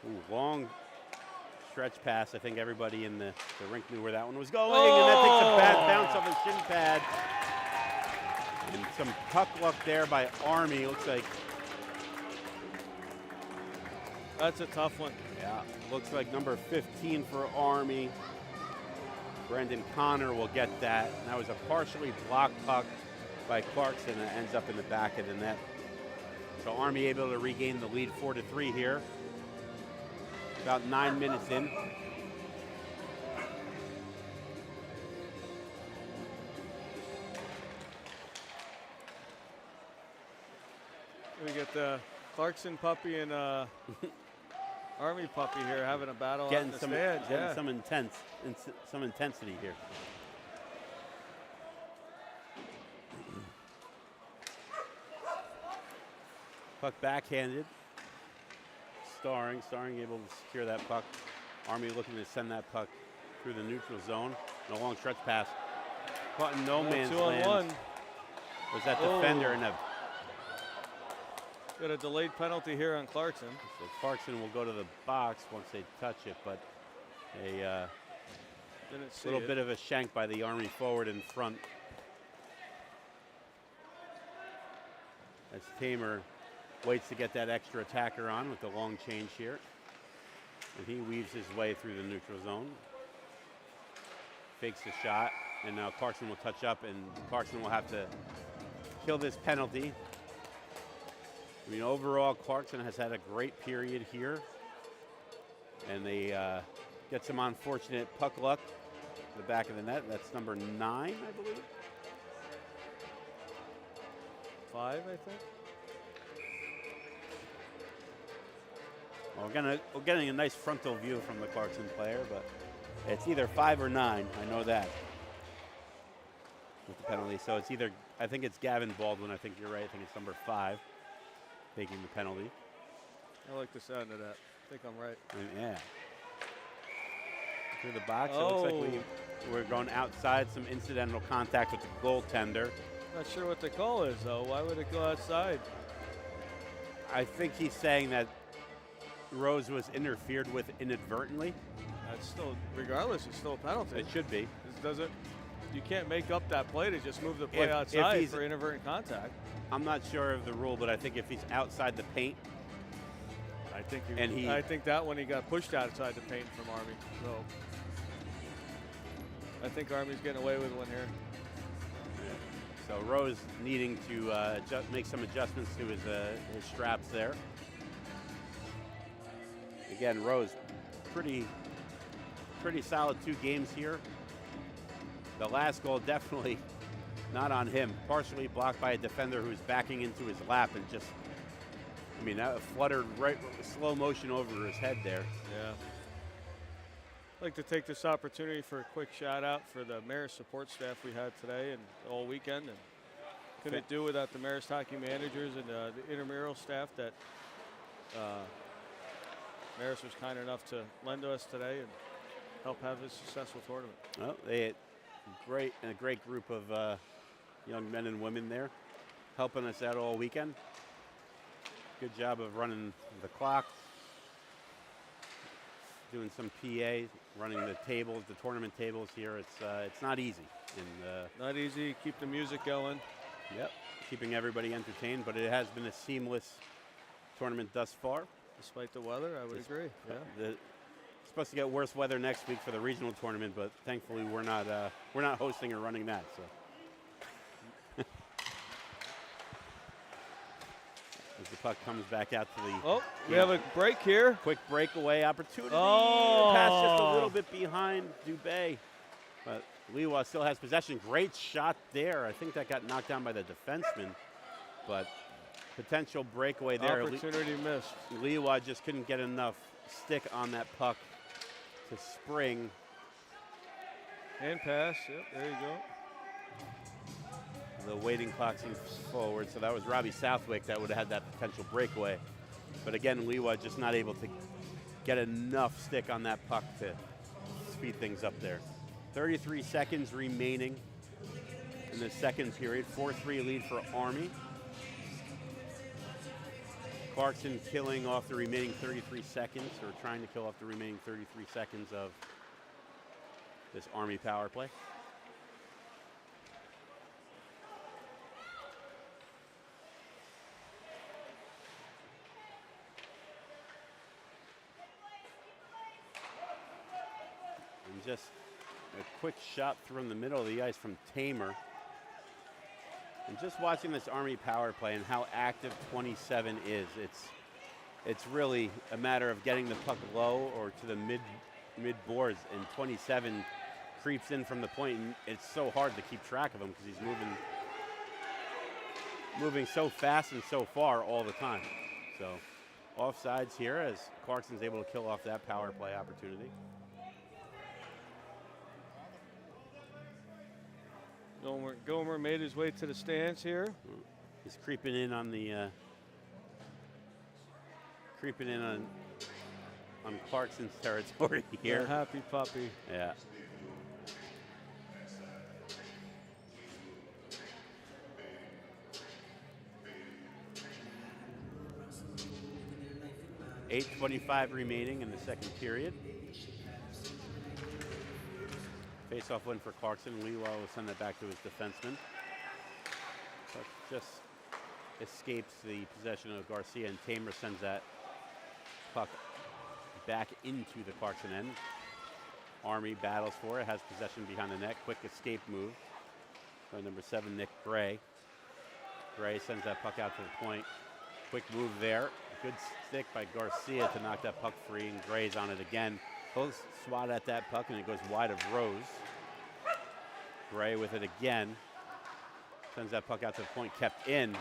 Ooh, long stretch pass. I think everybody in the rink knew where that one was going, and that takes a bad bounce off his shin pad. And some puck luck there by Army. Looks like that's a tough one. Yeah, looks like number 15 for Army. Brendan Connor will get that. And that was a partially blocked puck by Clarkson that ends up in the back of the net. So Army able to regain the lead 4-3 here. About 9 minutes in. We get the Clarkson puppy and Army puppy here having a battle out in the stands. Getting some intensity here. Puck backhanded. Starring able to secure that puck. Army looking to send that puck through the neutral zone. And a long stretch pass. Caught in no man's land. 2-on-1. Was that defender and got a delayed penalty here on Clarkson. So Clarkson will go to the box once they touch it, but a little bit of a shank by the Army forward in front. As Tamer waits to get that extra attacker on with the long change here. And he weaves his way through the neutral zone. Fakes the shot, and now Clarkson will touch up, and Clarkson will have to kill this penalty. I mean, overall, Clarkson has had a great period here. And they get some unfortunate puck luck in the back of the net. That's number 9, I believe. 5, I think. Well, we're getting a nice frontal view from the Clarkson player, but it's either 5 or 9. I know that with the penalty. So it's either, I think it's Gavin Baldwin. I think you're right. I think it's number 5 taking the penalty. I like the sound of that. I think I'm right. And yeah. Through the box. It looks like we're going outside. Some incidental contact with the goaltender. Not sure what the call is, though. Why would it go outside? I think he's saying that Rose was interfered with inadvertently. That's still, regardless, it's still a penalty. It should be. It doesn't. You can't make up that play to just move the play outside for inadvertent contact. I'm not sure of the rule, but I think if he's outside the paint, I think that one he got pushed outside the paint from Army. So I think Army's getting away with one here. So Rose needing to make some adjustments to his straps there. Again, Rose, pretty solid 2 games here. The last goal definitely not on him. Partially blocked by a defender who's backing into his lap and just, I mean, that fluttered right slow motion over his head there. Yeah. I'd like to take this opportunity for a quick shout out for the Marist support staff we had today and all weekend. And couldn't do without the Marist hockey managers and the intramural staff that Marist was kind enough to lend to us today and help have a successful tournament. Well, they had a great group of young men and women there helping us out all weekend. Good job of running the clock, doing some PA, running the tables, the tournament tables here. It's not easy. Not easy. Keep the music going. Yep, keeping everybody entertained, but it has been a seamless tournament thus far. Despite the weather, I would agree. Yeah. It's supposed to get worse weather next week for the regional tournament, but thankfully we're not hosting or running that. So. As the puck comes back out to the. Oh, we have a break here. Quick breakaway opportunity. Oh. Pass just a little bit behind Dubé. But Lewa still has possession. Great shot there. I think that got knocked down by the defenseman. But potential breakaway there. Opportunity missed. Lewa just couldn't get enough stick on that puck to spring. And pass. Yep, there you go. The waiting clock seems forward, so that was Robbie Southwick that would have had that potential breakaway. But again, Lewa just not able to get enough stick on that puck to speed things up there. 33 seconds remaining in the second period. 4-3 lead for Army. Clarkson killing off the remaining 33 seconds, or trying to kill off the remaining 33 seconds of this Army power play. And just a quick shot through in the middle of the ice from Tamer. And just watching this Army power play and how active 27 is, it's really a matter of getting the puck low or to the mid boards, and 27 creeps in from the point, and it's so hard to keep track of him because he's moving so fast and so far all the time. So offsides here as Clarkson's able to kill off that power play opportunity. Gomer made his way to the stands here. He's creeping in on the on Clarkson's territory here. A happy puppy. Yeah. .8:25 remaining in the second period. Face-off win for Clarkson. Lewa will send that back to his defenseman. But just escapes the possession of Garcia, and Tamer sends that puck back into the Clarkson end. Army battles for it, has possession behind the net. Quick escape move by number 7, Nick Gray. Gray sends that puck out to the point. Quick move there. Good stick by Garcia to knock that puck free, and Gray's on it again. Close swat at that puck, and it goes wide of Rose. Gray with it again. Sends that puck out to the point, kept in.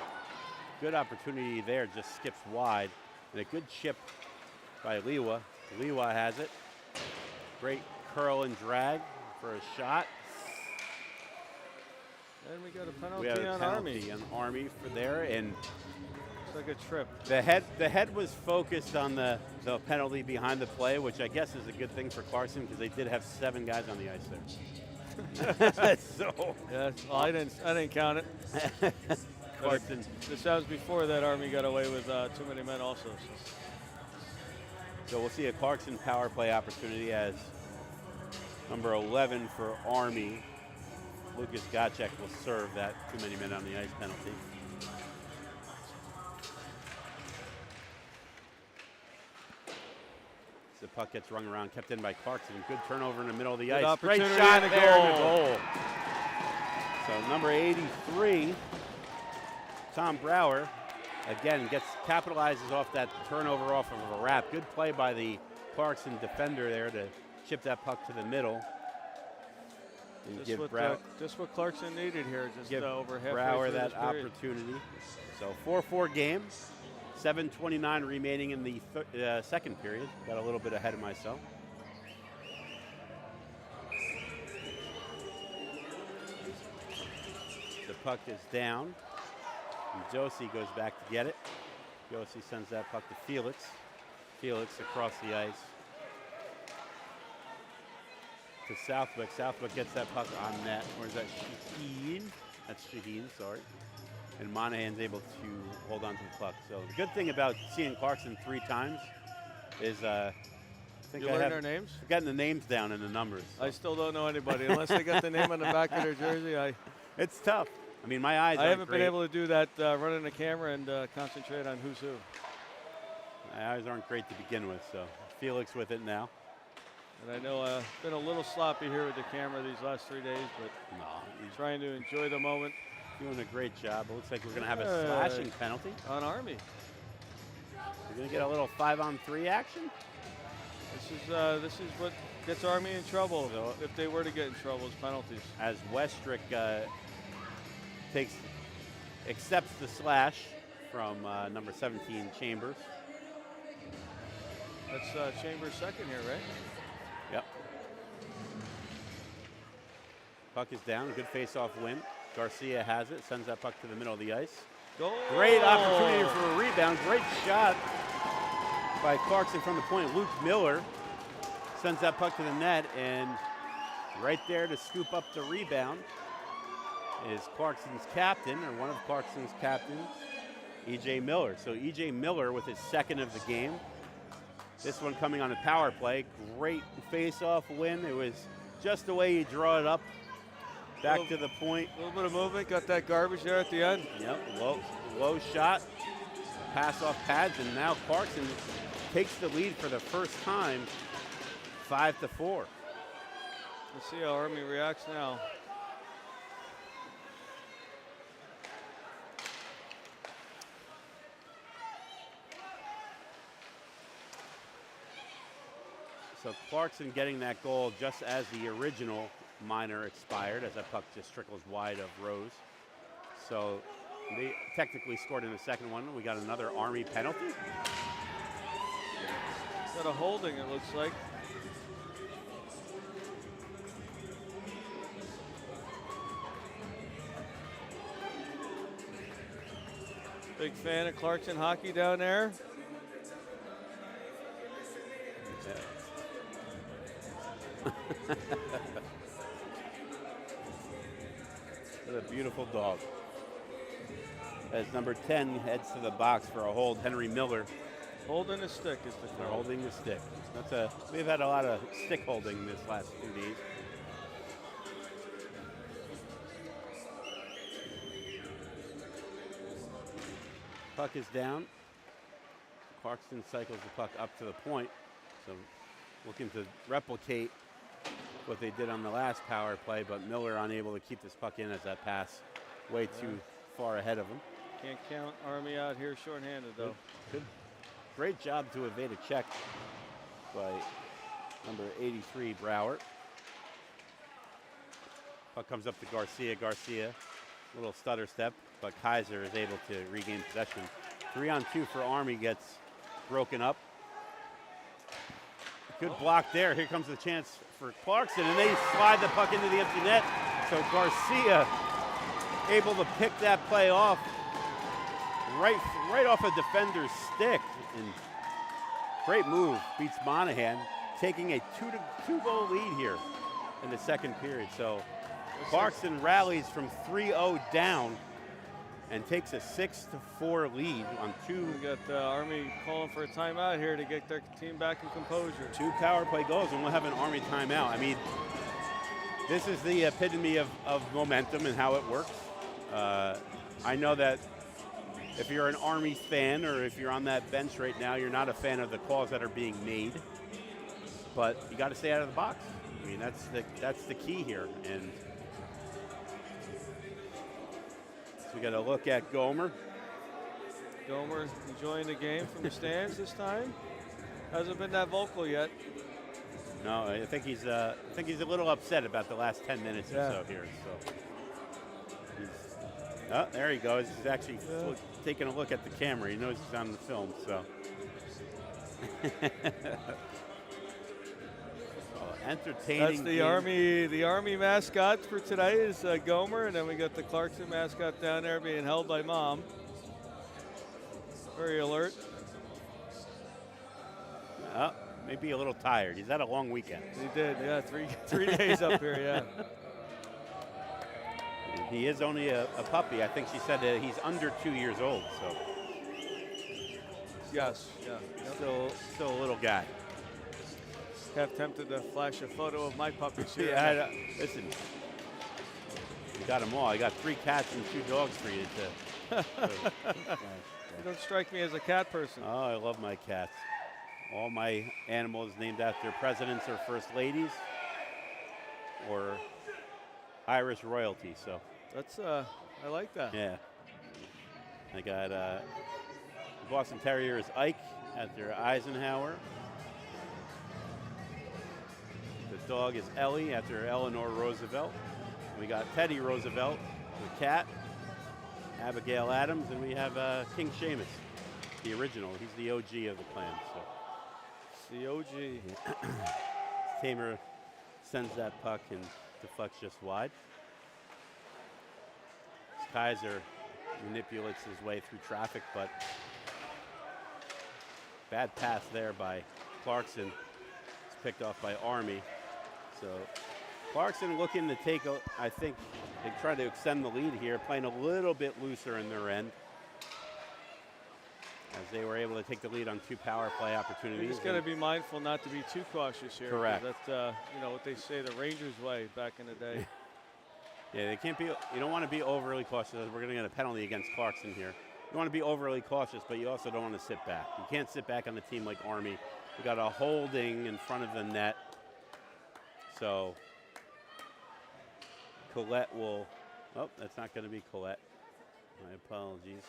Good opportunity there, just skips wide. And a good chip by Lewa. Lewa has it. Great curl and drag for a shot. And we got a penalty We have a on penalty Army. on Army for there, and It's like a trip. the head was focused on the penalty behind the play, which I guess is a good thing for Clarkson because they did have 7 guys on the ice there. So Yeah, well, I didn't count it. Clarkson. This was before that Army got away with too many men also. So we'll see a Clarkson power play opportunity as number 11 for Army, Lucas Gotchek, will serve that too many men on the ice penalty. The puck gets rung around, kept in by Clarkson. Good turnover in the middle of the Good ice. Great opportunity shot and a there in the goal. goal. So number 83, Tom Brower, again capitalizes off that turnover off of a wrap. Good play by the Clarkson defender there to chip that puck to the middle. And Just what Clarkson needed here, just give over halfway Brower through that this period. opportunity. So 4-4 game, 7:29 remaining in the second period. Got a little bit ahead of myself. The puck is down, and Josie goes back to get it. Josie sends that puck to Felix. Felix across the ice to Southwick. Southwick gets that puck on net. Or is that Shaheen? That's Shaheen, sorry. And Monahan's able to hold on to the puck. So the good thing about seeing Clarkson 3 times is I think You learn their names? Getting the names down and the numbers. So. I still don't know anybody unless they got the name on the back of their jersey. It's tough. I mean, my eyes. I haven't great. been able to do that, running the camera and concentrate on who's who. My eyes aren't great to begin with, so Felix with it now. And I know I've been a little sloppy here with the camera these last 3 days, but No, he's trying to enjoy the moment doing a great job. It looks like we're going to have a slashing penalty. on Army. We're going to get a little 5-on-3 action. This is what gets Army in trouble, though, if they were to get in trouble, is penalties. As Westrick accepts the slash from number 17, Chambers. That's Chambers' second here, right? Yep. Puck is down. Good face-off win. Garcia has it. Sends that puck to the middle of the ice. Goal! Great opportunity for a rebound. Great shot by Clarkson from the point. Luke Miller sends that puck to the net, and Right there to scoop up the rebound is Clarkson's captain, or one of Clarkson's captains, E.J. Miller. So E.J. Miller with his second of the game. This one coming on a power play. Great face-off win. It was just the way you draw it up. Back to the point. A little bit of movement. Got that garbage there at the end. Yep, low shot. Pass off pads, and now Clarkson takes the lead for the first time, 5-4. Let's see how Army reacts now. So Clarkson getting that goal just as the original minor expired, as that puck just trickles wide of Rose. So they technically scored in the second one. We got another Army penalty. Got a holding, it looks like. Big fan of Clarkson hockey down there. What a beautiful dog. As number 10 heads to the box for a hold, Henry Miller. Holding the stick is the They're call. holding the stick. We've had a lot of stick holding this last 2 days. Puck is down. Clarkson cycles the puck up to the point. So looking to replicate what they did on the last power play, but Miller unable to keep this puck in as that pass way too far ahead of him. Can't count Army out here shorthanded though. Good. Great job to evade a check by number 83, Brower. Puck comes up to Garcia. Garcia, little stutter step, but Kaiser is able to regain possession. 3-on-2 for Army gets broken up. Good block there. Here comes the chance for Clarkson, and they slide the puck into the empty net. So Garcia able to pick that play off right off a defender's stick. And great move. Beats Monahan, taking a 2-goal lead here in the second period. So Clarkson rallies from 3-0 down and takes a 6-4 lead on two. We got Army calling for a timeout here to get their team back in composure. 2 power play goals, and we'll have an Army timeout. I mean, this is the epitome of momentum and how it works. I know that if you're an Army fan or if you're on that bench right now, you're not a fan of the calls that are being made, but you got to stay out of the box. I mean, that's the key here. And so we got to look at Gomer. Gomer enjoying the game from the stands this time. Hasn't been that vocal yet. No, I think he's a little upset about the last 10 minutes or so here. So, oh, there he goes. He's actually taking a look at the camera. He knows he's on the film. So, entertaining. That's game. the Army mascot for today is Gomer, and then we got the Clarkson mascot down there being held by Mom. Very alert. Maybe a little tired. He's had a long weekend. He did, yeah. Three days up here, yeah. He is only a puppy. I think she said that he's under 2 years old. So, Yes, yeah. Yep. still a little guy. Half tempted to flash a photo of my puppies here. Yeah, listen. You got them all. I got 3 cats and 2 dogs for you to. You don't strike me as a cat person. Oh, I love my cats. All my animals named after presidents or first ladies or Irish royalty. So That's I like that. yeah, I got Boston Terrier is Ike after Eisenhower. The dog is Ellie after Eleanor Roosevelt. We got Teddy Roosevelt, the cat, Abigail Adams, and we have King Seamus, the original. He's the OG of the clan. So. The OG. Tamer sends that puck and deflects just wide. Kaiser manipulates his way through traffic, but bad pass there by Clarkson. It's picked off by Army. So Clarkson looking to take, I think they try to extend the lead here, playing a little bit looser in their end, as they were able to take the lead on 2 power play opportunities. You're just got to be mindful not to be too cautious here. Correct. That's you know what they say, the Rangers way back in the day. Yeah, they can't be. You don't want to be overly cautious. We're going to get a penalty against Clarkson here. You want to be overly cautious, but you also don't want to sit back. You can't sit back on a team like Army. We got a holding in front of the net, so Collette will. Oh, that's not going to be Collette. My apologies.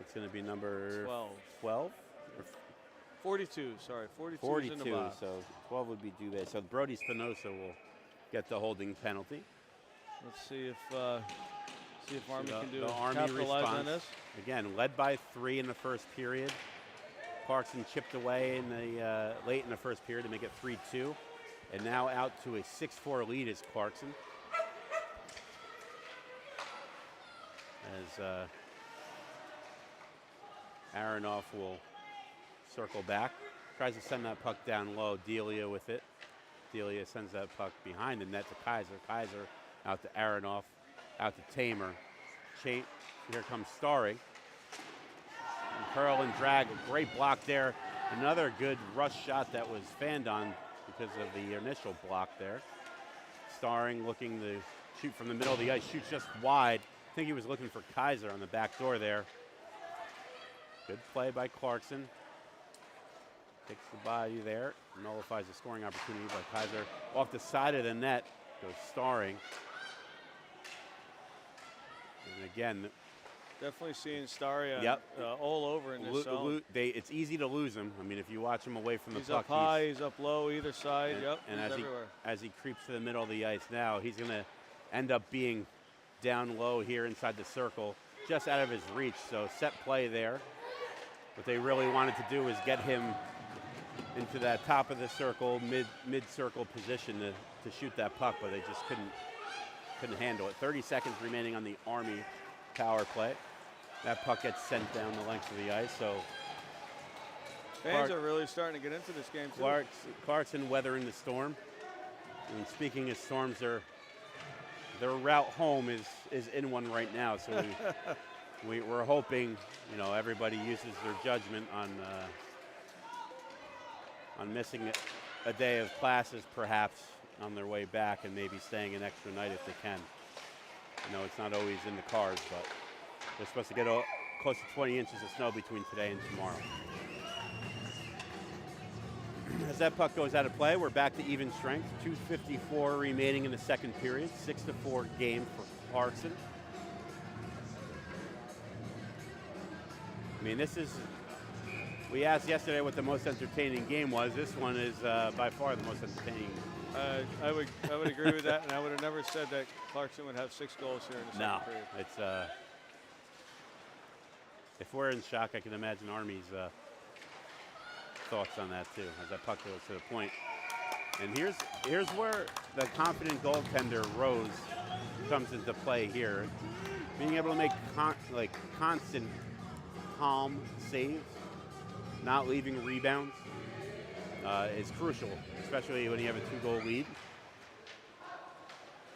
It's going to be number 12? 42, sorry. 42 42, is in the box. so 12 would be Dubé. So Brody Spinoza will get the holding penalty. Let's see if Army can do the Army capitalize response. on this. Again, led by 3 in the first period. Clarkson chipped away in the late in the first period to make it 3-2. And now out to a 6-4 lead is Clarkson. As Aronoff will circle back. Tries to send that puck down low. Delia with it. Delia sends that puck behind the net to Kaiser. Kaiser out to Aronoff, out to Tamer. Here comes Starry. And curl and drag, a great block there. Another good rush shot that was fanned on because of the initial block there. Starring looking to shoot from the middle of the ice, shoots just wide. I think he was looking for Kaiser on the back door there. Good play by Clarkson. Takes the body there, nullifies the scoring opportunity by Kaiser. Off the side of the net goes Starring. And again, definitely seeing Starry all over in this zone. zone. It's easy to lose him. I mean, if you watch him away from the puck. He's up high, he's up low, either side. And he's everywhere. as he creeps to the middle of the ice now, he's going to end up being down low here inside the circle, just out of his reach. So set play there. What they really wanted to do is get him into that top of the circle, mid-circle position to shoot that puck, but they just couldn't handle it. 30 seconds remaining on the Army power play. That puck gets sent down the length of the ice. So fans are really starting to get into this game too. Clarkson weathering the storm. And speaking of storms, their route home is in one right now. So we're hoping, everybody uses their judgment on missing a day of classes perhaps on their way back and maybe staying an extra night if they can. It's not always in the cards, but they're supposed to get close to 20 inches of snow between today and tomorrow. As that puck goes out of play, we're back to even strength. 2:54 remaining in the second period. 6-4 game for Clarkson. I mean, we asked yesterday what the most entertaining game was. This one is by far the most entertaining. I would agree with that, and I would have never said that Clarkson would have 6 goals here in the second period. It's if we're in shock, I can imagine Army's thoughts on that too, as that puck goes to the point. And here's where the confident goaltender Rose comes into play here. Being able to make constant, calm saves, not leaving rebounds, is crucial, especially when you have a 2-goal lead.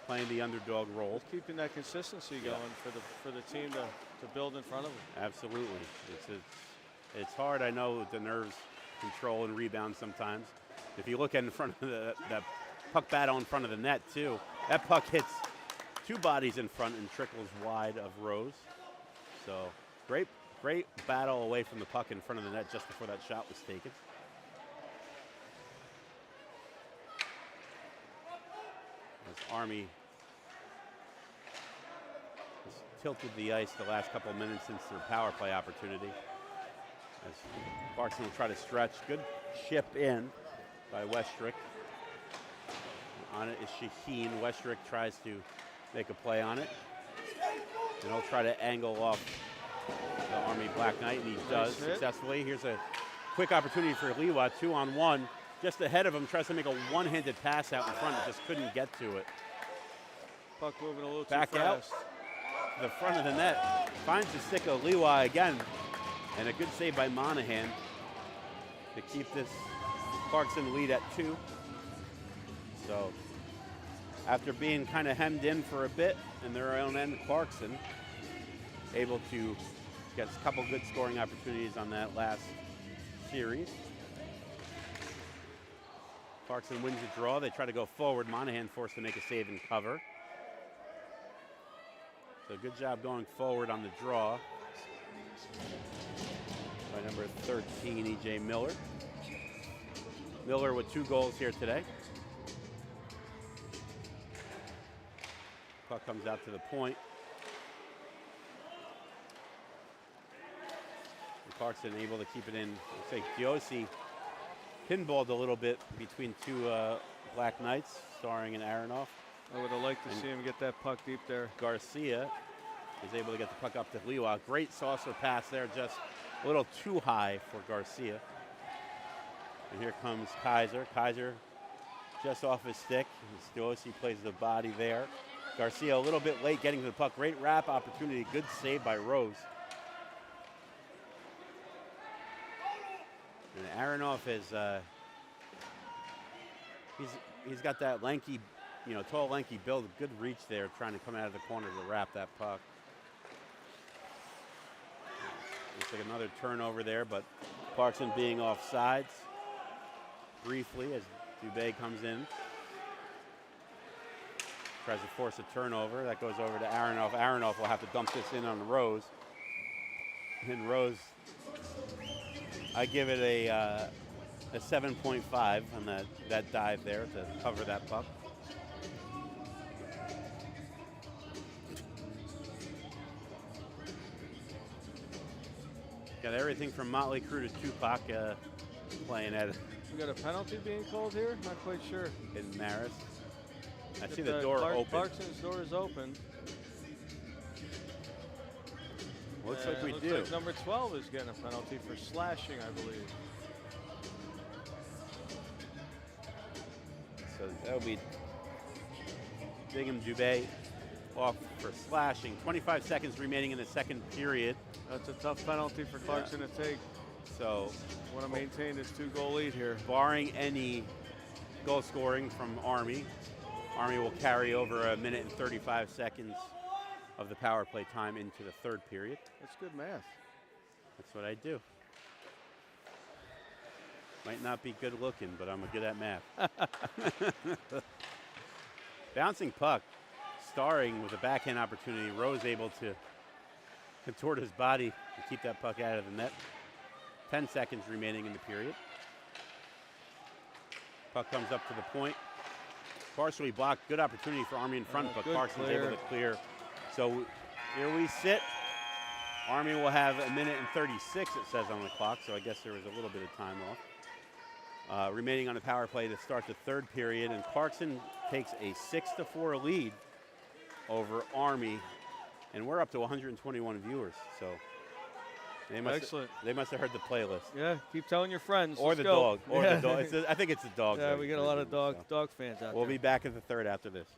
Playing the underdog role. Just keeping that consistency going for the team to build in front of them. Absolutely. It's hard, I know, with the nerves control and rebound sometimes. If you look in front of that puck battle in front of the net too, that puck hits 2 bodies in front and trickles wide of Rose. So great battle away from the puck in front of the net just before that shot was taken. As Army has tilted the ice the last couple of minutes since their power play opportunity. As Clarkson will try to stretch. Good chip in by Westrick. On it is Shaheen. Westrick tries to make a play on it. And he'll try to angle off the Army Black Knight, and he does successfully. Here's a quick opportunity for Liwa, 2-on-1. Just ahead of him, tries to make a one-handed pass out in front, and just couldn't get to it. Puck moving a little Back too fast. out to the front of the net. Finds the stick of Liwa again. And a good save by Monahan to keep this Clarkson lead at 2. So after being kind of hemmed in for a bit in their own end, Clarkson able to get a couple good scoring opportunities on that last series. Clarkson wins the draw. They try to go forward. Monahan forced to make a save and cover. So good job going forward on the draw by number 13, E.J. Miller. Miller with 2 goals here today. Puck comes out to the point. And Clarkson able to keep it in. Looks like Giosi pinballed a little bit between 2 Black Knights, starring in Aronoff. I would have liked to see him get that puck deep there. Garcia is able to get the puck up to Lewa. Great saucer pass there, just a little too high for Garcia. And here comes Kaiser. Kaiser just off his stick. Giosi plays the body there. Garcia a little bit late getting to the puck. Great wrap opportunity. Good save by Rose. And Aronoff is he's got that lanky, tall, lanky build. Good reach there, trying to come out of the corner to wrap that puck. Looks like another turnover there, but Clarkson being offsides briefly as Dubé comes in. Tries to force a turnover. That goes over to Aronoff. Aronoff will have to dump this in on Rose. And Rose, I give it a 7.5 on that dive there to cover that puck. Got everything from Motley Crue to Tupac playing at it. We got a penalty being called here? Not quite sure. In Maris. I see the door open. Clarkson's door is open. Looks like we looks do. Like number 12 is getting a penalty for slashing, I believe. So that'll be Bingham Dubé off for slashing. 25 seconds remaining in the second period. That's a tough penalty for Clarkson to take. So want to maintain this 2-goal lead here. Barring any goal scoring from Army, Army will carry over 1 minute and 35 seconds of the power play time into the third period. That's good math. That's what I do. Might not be good looking, but I'm good at math. Bouncing puck, starring with a backhand opportunity. Rose able to contort his body to keep that puck out of the net. 10 seconds remaining in the period. Puck comes up to the point. Partially blocked. Good opportunity for Army in front, but Clarkson's able to clear. So here we sit. Army will have 1 minute and 36, it says on the clock, so I guess there was a little bit of time off. Remaining on the power play to start the third period, and Clarkson takes a 6-4 lead over Army, and we're up to 121 viewers, so they must have heard the playlist. Yeah, keep telling your friends. Or the dog. Or the dog. I think it's the dog. Yeah, we get a lot of dog fans out there. We'll be back at the third after this.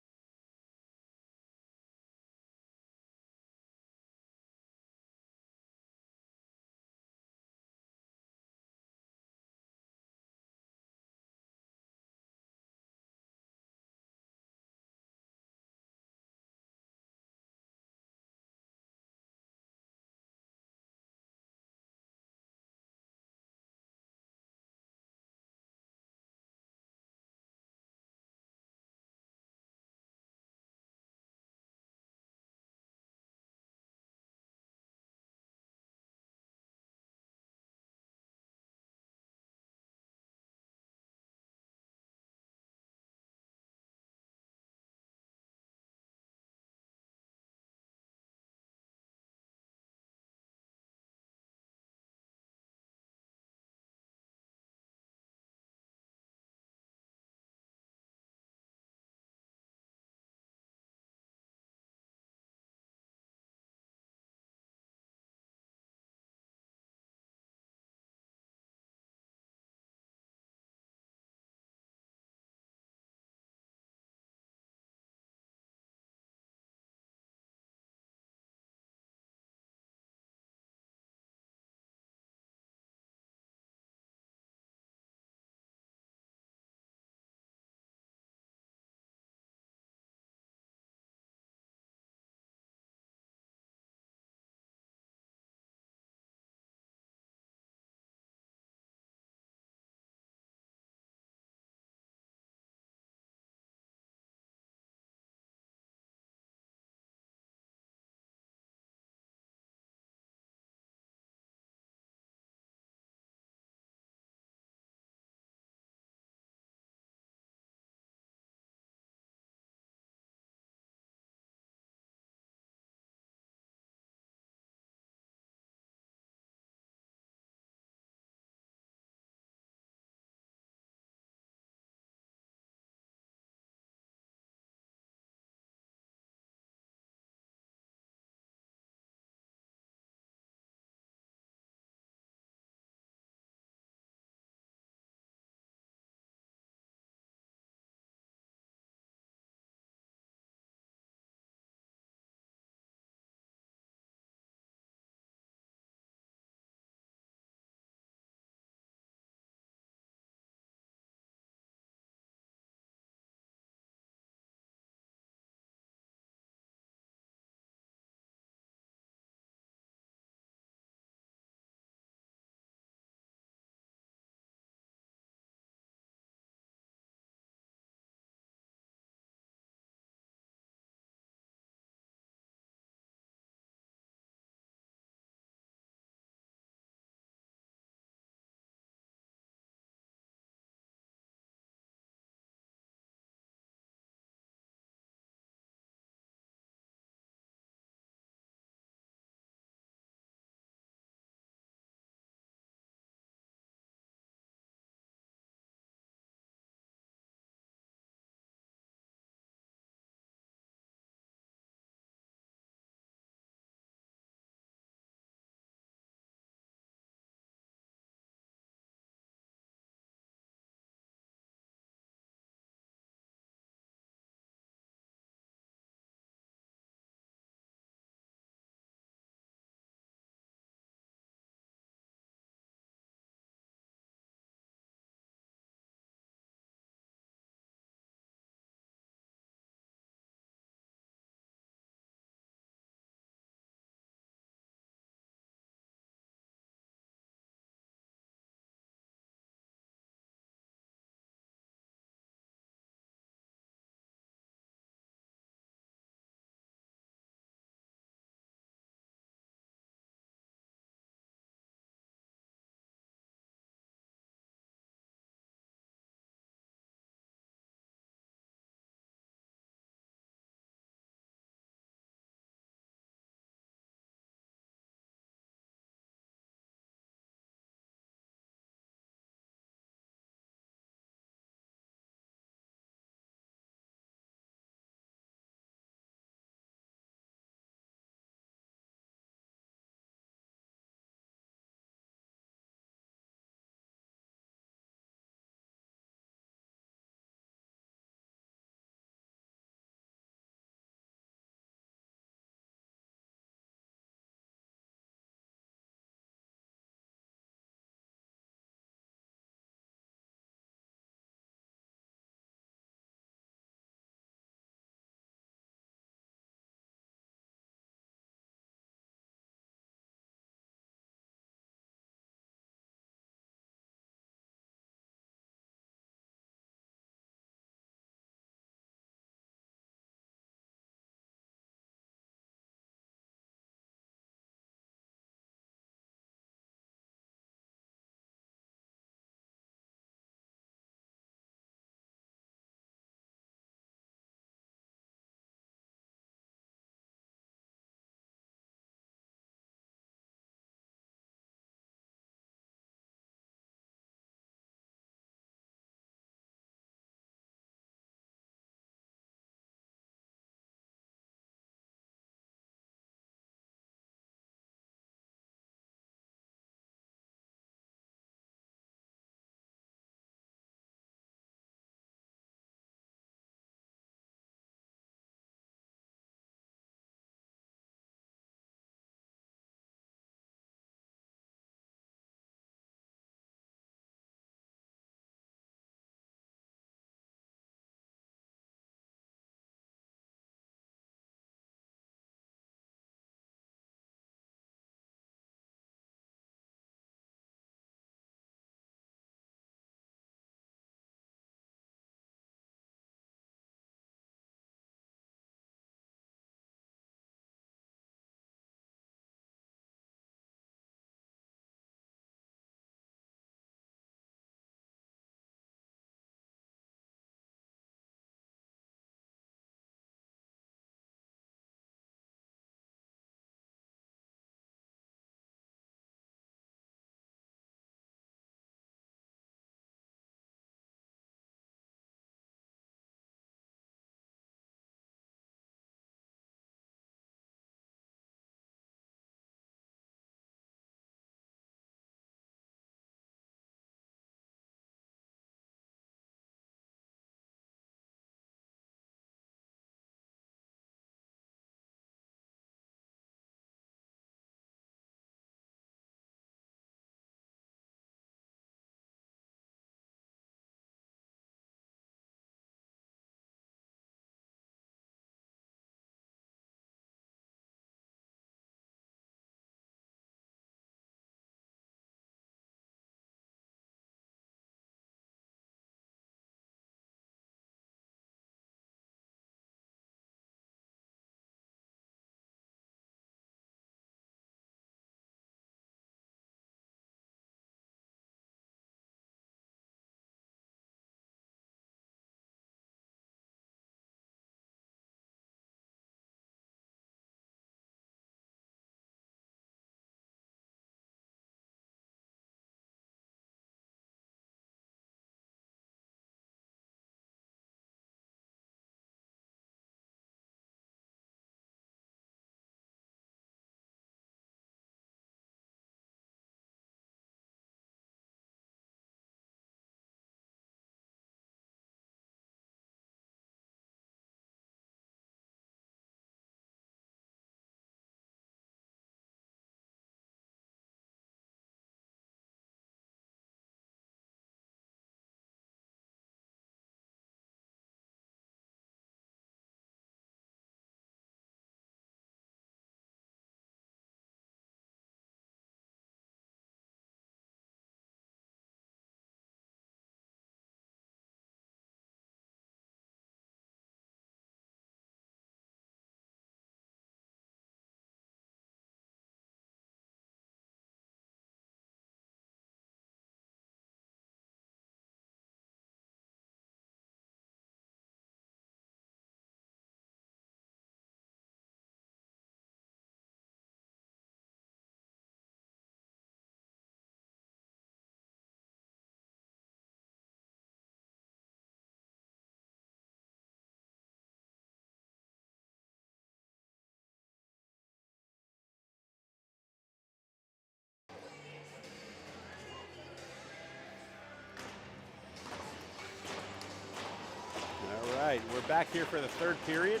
right, we're back here for the third period.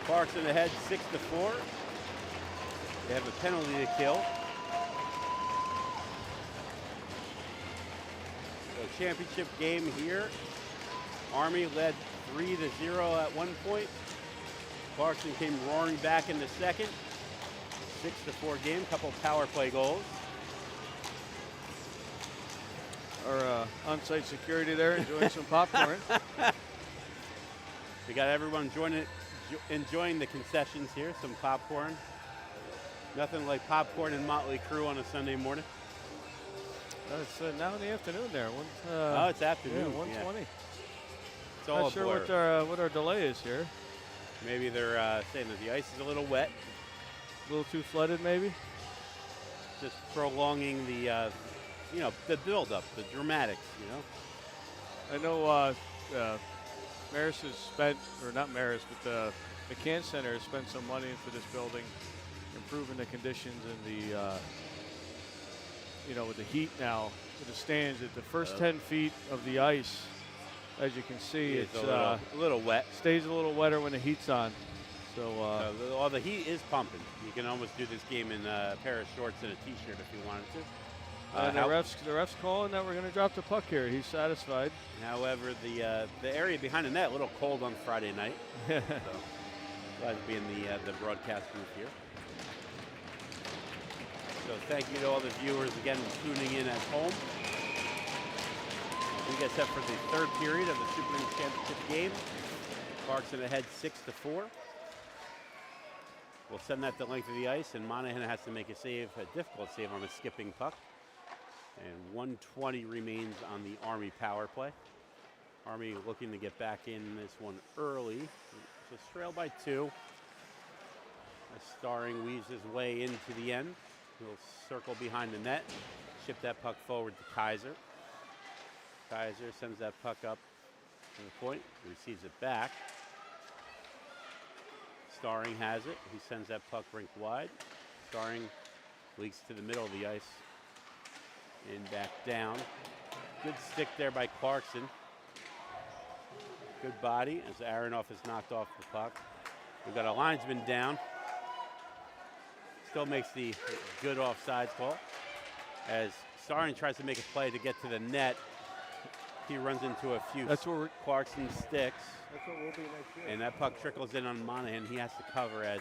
Clarkson ahead 6-4. They have a penalty to kill. So championship game here. Army led 3-0 at one point. Clarkson came roaring back in the second. 6-4 game, couple power play goals. Our on-site security there enjoying some popcorn. We got everyone enjoying the concessions here, some popcorn. Nothing like popcorn and Motley Crue on a Sunday morning. It's now in the afternoon there. Oh, it's afternoon. Yeah, 1:20. It's all Not sure what our delay is here. Maybe they're saying that the ice is a little wet. A little too flooded, maybe. Just prolonging the, the build-up, the dramatics. I know Maris has spent, or not Maris, but the McCann Center has spent some money into this building, improving the conditions and with the heat now, with the stands at the first 10 feet of the ice. As you can see, it's a little wet. Stays a little wetter when the heat's on. So all the heat is pumping. You can almost do this game in a pair of shorts and a T-shirt if you wanted to. The ref's calling that we're going to drop the puck here. He's satisfied. However, the area behind the net a little cold on Friday night. So glad to be in the broadcast booth here. So thank you to all the viewers again tuning in at home. We get set for the third period of the Super League Championship game. Clarkson ahead 6-4. We'll send that the length of the ice, and Monahan has to make a difficult save on a skipping puck. And 1:20 remains on the Army power play. Army looking to get back in this one early. So trail by 2. As Starring weaves his way into the end. He'll circle behind the net, ship that puck forward to Kaiser. Kaiser sends that puck up to the point, receives it back. Starring has it. He sends that puck rink wide. Starring leaks to the middle of the ice and back down. Good stick there by Clarkson. Good body as Aronoff is knocked off the puck. We've got a linesman down. Still makes the good offsides call. As Starring tries to make a play to get to the net, he runs into a few Clarkson sticks. That's what we'll be next year. And that puck trickles in on Monahan. He has to cover as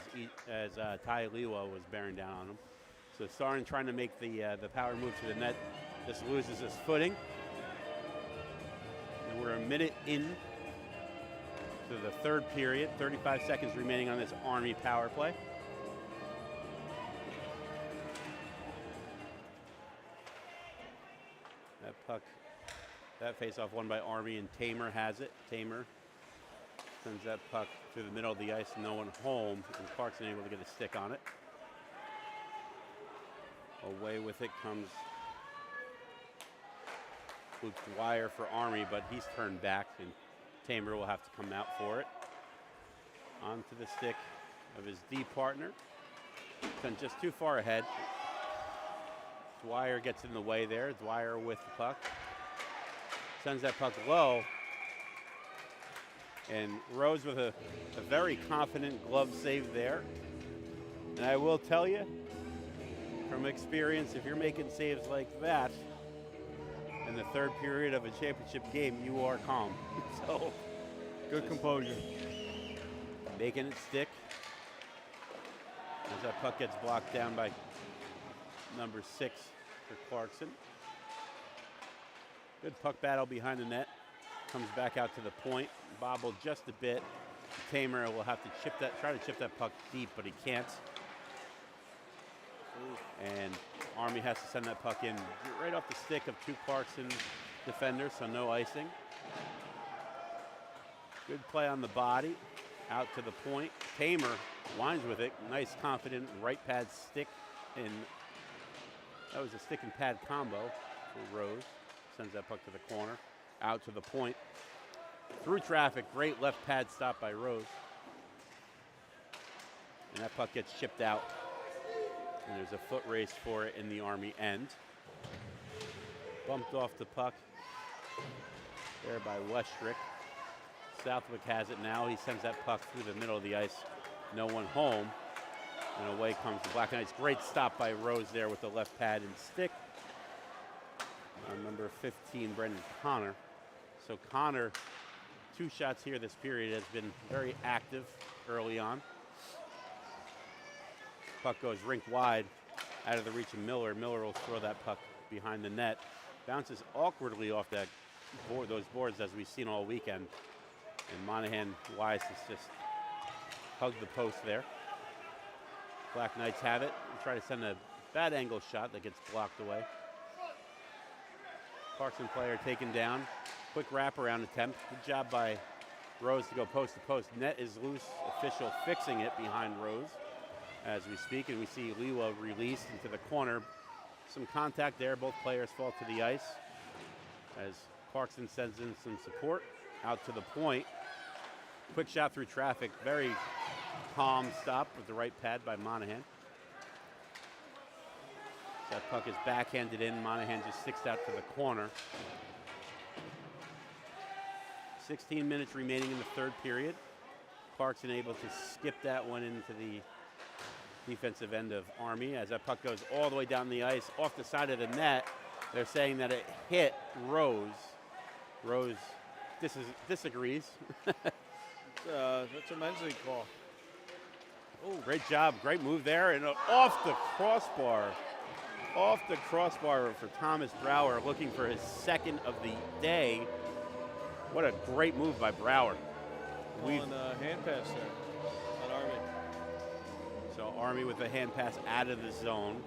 Ty Liwa was bearing down on him. So Starring trying to make the power move to the net. This loses his footing. And we're a minute in to the third period. 35 seconds remaining on this Army power play. That puck, that face-off won by Army, and Tamer has it. Tamer sends that puck through the middle of the ice, no one home, and Clarkson able to get a stick on it. Away with it comes Luke Dwyer for Army, but he's turned back, and Tamer will have to come out for it. Onto the stick of his D partner. Sent just too far ahead. Dwyer gets in the way there. Dwyer with the puck. Sends that puck low. And Rose with a very confident glove save there. And I will tell you, from experience, if you're making saves like that in the third period of a championship game, you are calm. So good composure. Making it stick. As that puck gets blocked down by number 6 for Clarkson. Good puck battle behind the net. Comes back out to the point. Bobbled just a bit. Tamer will have to try to chip that puck deep, but he can't. And Army has to send that puck in right off the stick of 2 Clarkson defenders, so no icing. Good play on the body. Out to the point. Tamer lines with it. Nice, confident right pad stick. And that was a stick and pad combo for Rose. Sends that puck to the corner. Out to the point. Through traffic. Great left pad stop by Rose. And that puck gets chipped out. And there's a foot race for it in the Army end. Bumped off the puck there by Westrick. Southwick has it now. He sends that puck through the middle of the ice. No one home. And away comes the Black Knights. Great stop by Rose there with the left pad and stick. Number 15, Brendan Connor. So Connor, 2 shots here this period, has been very active early on. Puck goes rink wide, out of the reach of Miller. Miller will throw that puck behind the net. Bounces awkwardly off that board, those boards, as we've seen all weekend. And Monahan Wise has just hugged the post there. Black Knights have it. They try to send a bad angle shot that gets blocked away. Clarkson player taken down. Quick wraparound attempt. Good job by Rose to go post to post. Net is loose. Official fixing it behind Rose as we speak. And we see Liwa released into the corner. Some contact there. Both players fall to the ice as Clarkson sends in some support out to the point. Quick shot through traffic. Very calm stop with the right pad by Monahan. That puck is backhanded in. Monahan just sticks out to the corner. 16 minutes remaining in the third period. Clarkson able to skip that one into the defensive end of Army as that puck goes all the way down the ice off the side of the net. They're saying that it hit Rose. Rose disagrees. That's a men's league call. Oh, great job. Great move there. And off the crossbar. Off the crossbar for Thomas Brower, looking for his second of the day. What a great move by Brower. On hand pass there on Army. So Army with a hand pass out of the zone.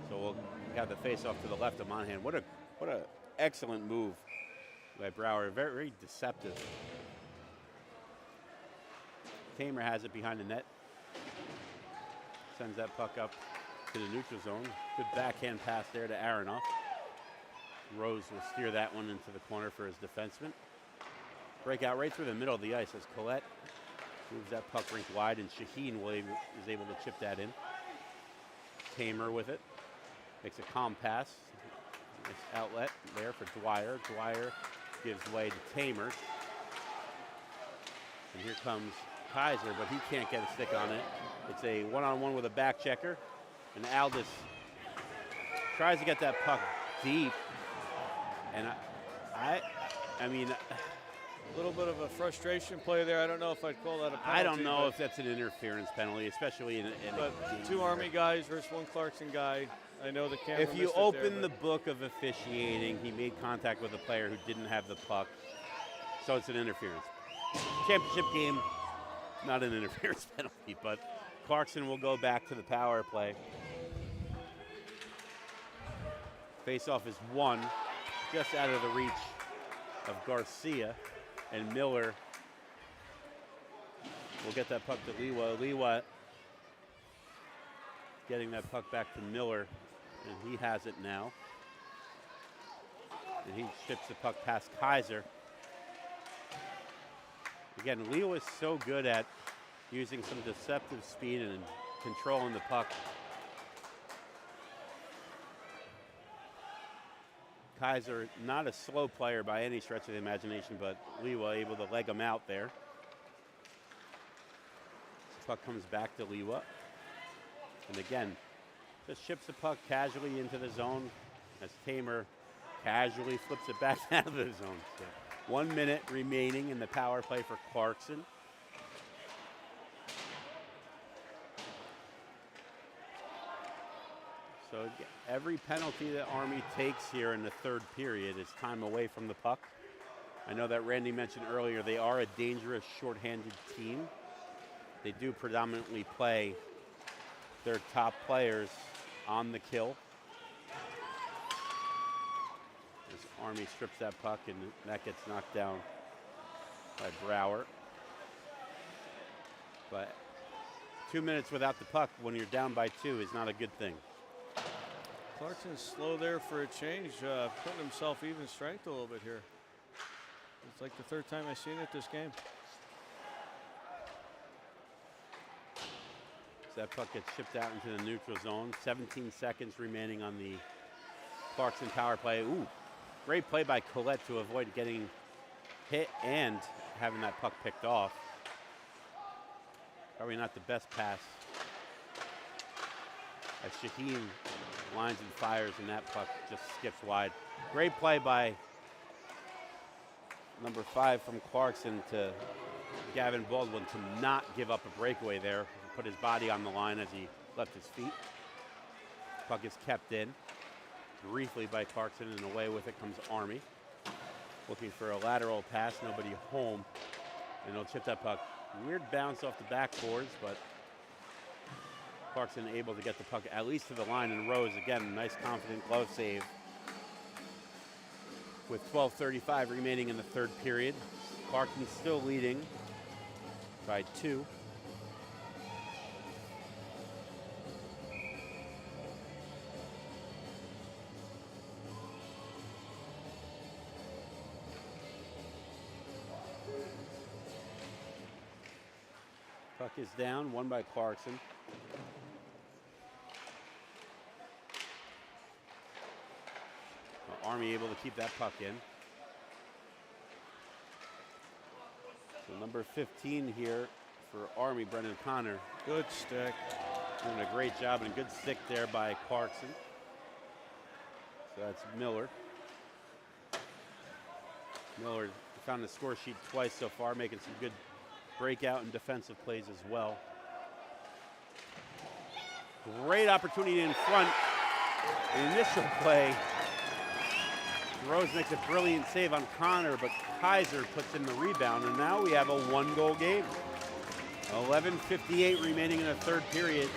So we'll have the face off to the left of Monahan. What a excellent move by Brower. Very, very deceptive. Tamer has it behind the net. Sends that puck up to the neutral zone. Good backhand pass there to Aronoff. Rose will steer that one into the corner for his defenseman. Breakout right through the middle of the ice as Collette moves that puck rink wide, and Shaheen is able to chip that in. Tamer with it. Makes a calm pass. Nice outlet there for Dwyer. Dwyer gives way to Tamer. And here comes Kaiser, but he can't get a stick on it. It's a one-on-one with a back checker. And Aldis tries to get that puck deep. And I mean, a little bit of a frustration play there. I don't know if I'd call that a penalty. I don't know if that's an interference penalty, especially in but 2 Army guys versus 1 Clarkson guy. I know the camera. If you open the book of officiating, he made contact with a player who didn't have the puck, so it's an interference. Championship game, not an interference penalty, but Clarkson will go back to the power play. Face-off is won, just out of the reach of Garcia, and Miller will get that puck to Liwa. Liwa getting that puck back to Miller, and he has it now. And he ships the puck past Kaiser. Again, Liwa is so good at using some deceptive speed and controlling the puck. Kaiser, not a slow player by any stretch of the imagination, but Liwa able to leg him out there. The puck comes back to Liwa. And again, just ships the puck casually into the zone as Tamer casually flips it back out of the zone. So 1 minute remaining in the power play for Clarkson. So every penalty that Army takes here in the third period is time away from the puck. I know that Randy mentioned earlier they are a dangerous shorthanded team. They do predominantly play their top players on the kill. As Army strips that puck and that gets knocked down by Brower. But 2 minutes without the puck when you're down by 2 is not a good thing. Clarkson's slow there for a change, putting himself even strength a little bit here. It's like the 3rd time I've seen it this game. So that puck gets shipped out into the neutral zone. 17 seconds remaining on the Clarkson power play. Ooh, great play by Collette to avoid getting hit and having that puck picked off. Probably not the best pass. As Shaheen lines and fires, and that puck just skips wide. Great play by number 5 from Clarkson to Gavin Baldwin to not give up a breakaway there. Put his body on the line as he left his feet. Puck is kept in briefly by Clarkson, and away with it comes Army. Looking for a lateral pass, nobody home, and they'll chip that puck. Weird bounce off the backboards, but Clarkson able to get the puck at least to the line, and Rose again, nice confident glove save. With 12:35 remaining in the third period, Clarkson still leading by 2. Puck is down, won by Clarkson. Army able to keep that puck in. So number 15 here for Army, Brendan Connor. Good stick. Doing a great job, and a good stick there by Clarkson. So that's Miller. Miller found the score sheet twice so far, making some good breakout and defensive plays as well. Great opportunity in front. The initial play. Rose makes a brilliant save on Connor, but Kaiser puts in the rebound, and now we have a 1-goal game. 11:58 remaining in the third period.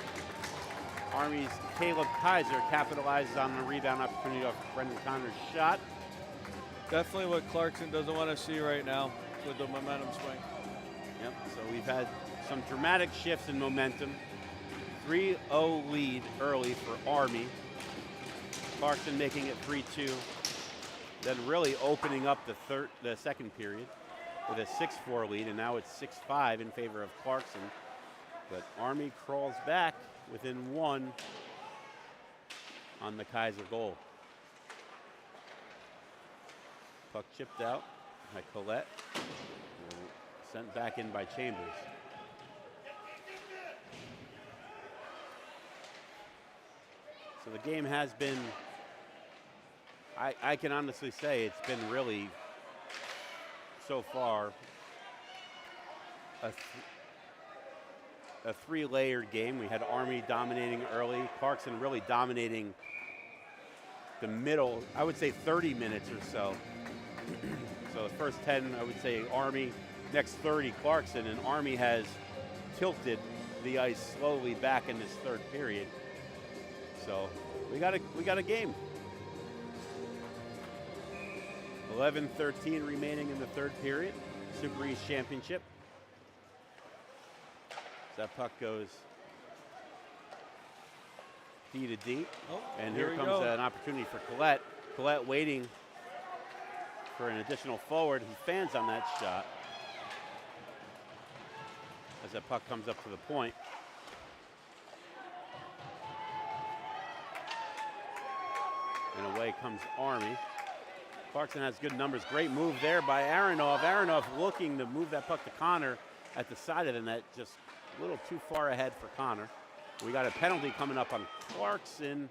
Army's Caleb Kaiser capitalizes on the rebound opportunity off Brendan Connor's shot. Definitely what Clarkson doesn't want to see right now with the momentum swing. Yep, so we've had some dramatic shifts in momentum. 3-0 lead early for Army. Clarkson making it 3-2. Then really opening up the second period with a 6-4 lead, and now it's 6-5 in favor of Clarkson. But Army crawls back within 1 on the Kaiser goal. Puck chipped out by Collette. Sent back in by Chambers. So the game has been, I can honestly say it's been really, so far, a 3-layered game. We had Army dominating early, Clarkson really dominating the middle, I would say 30 minutes or so. So the first 10, I would say Army, next 30 Clarkson, and Army has tilted the ice slowly back in this third period. So we got a game. 11:13 remaining in the third period. Super East Championship. That puck goes D to D. Oh, and here comes an opportunity for Collette. Collette waiting for an additional forward. He fans on that shot as that puck comes up to the point. And away comes Army. Clarkson has good numbers. Great move there by Aronoff. Aronoff looking to move that puck to Connor at the side of the net, just a little too far ahead for Connor. We got a penalty coming up on Clarkson.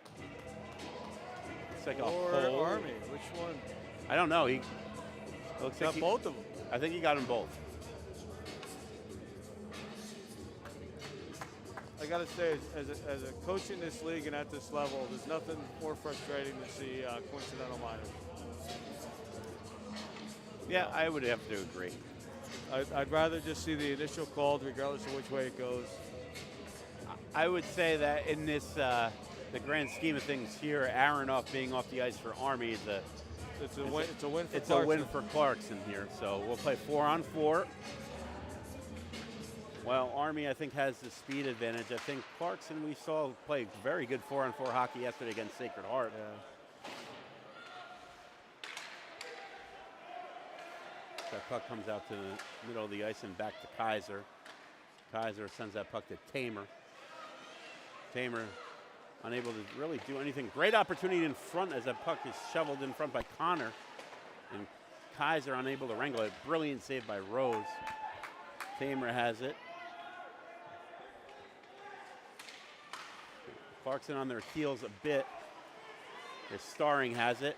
It's like a hold. Army, which one? I don't know. He looks Got like both of them. I think he got them both. I got to say, as a coach in this league and at this level, there's nothing more frustrating to see coincidental minors. Yeah, I would have to agree. I'd rather just see the initial call, regardless of which way it goes. I would say that in this, the grand scheme of things here, Aronoff being off the ice for Army is It's a win for it's Clarkson. a win for Clarkson here. So we'll play 4-on-4. Well, Army, I think, has the speed advantage. I think Clarkson, we saw play very good 4-on-4 hockey yesterday against Sacred Heart. Yeah. That puck comes out to the middle of the ice and back to Kaiser. Kaiser sends that puck to Tamer. Tamer unable to really do anything. Great opportunity in front as that puck is shoveled in front by Connor. And Kaiser unable to wrangle it. Brilliant save by Rose. Tamer has it. Clarkson on their heels a bit. As Starring has it.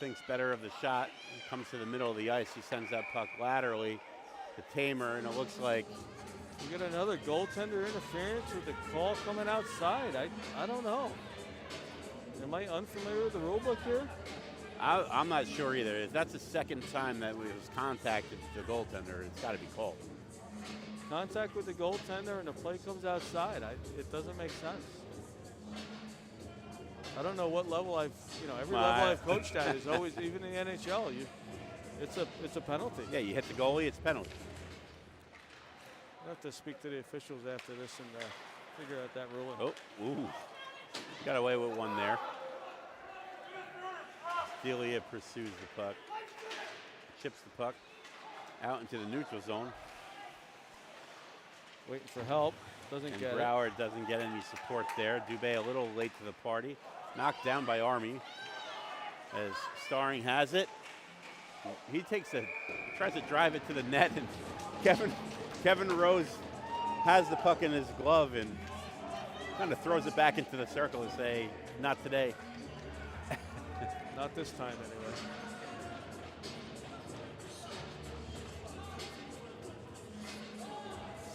Thinks better of the shot. He comes to the middle of the ice. He sends that puck laterally to Tamer, and it looks like You get another goaltender interference with the call coming outside. I don't know. Am I unfamiliar with the rule book here? I'm not sure either. If that's the second time that we was contacted the goaltender, it's got to be called. Contact with the goaltender and the play comes outside. It doesn't make sense. I don't know what level every level I've coached at is always, even in the NHL, it's a penalty. Yeah, you hit the goalie, it's penalty. I'll have to speak to the officials after this and figure out that ruling. Oh, ooh. Got away with one there. Delia pursues the puck. Chips the puck out into the neutral zone. Waiting for help. Doesn't And get Brouwer doesn't get any support there. Dubé a little late to the party. Knocked down by Army. As Starring has it. He tries to drive it to the net, and Kevin Rose has the puck in his glove and kind of throws it back into the circle and say, not today. Not this time, anyway.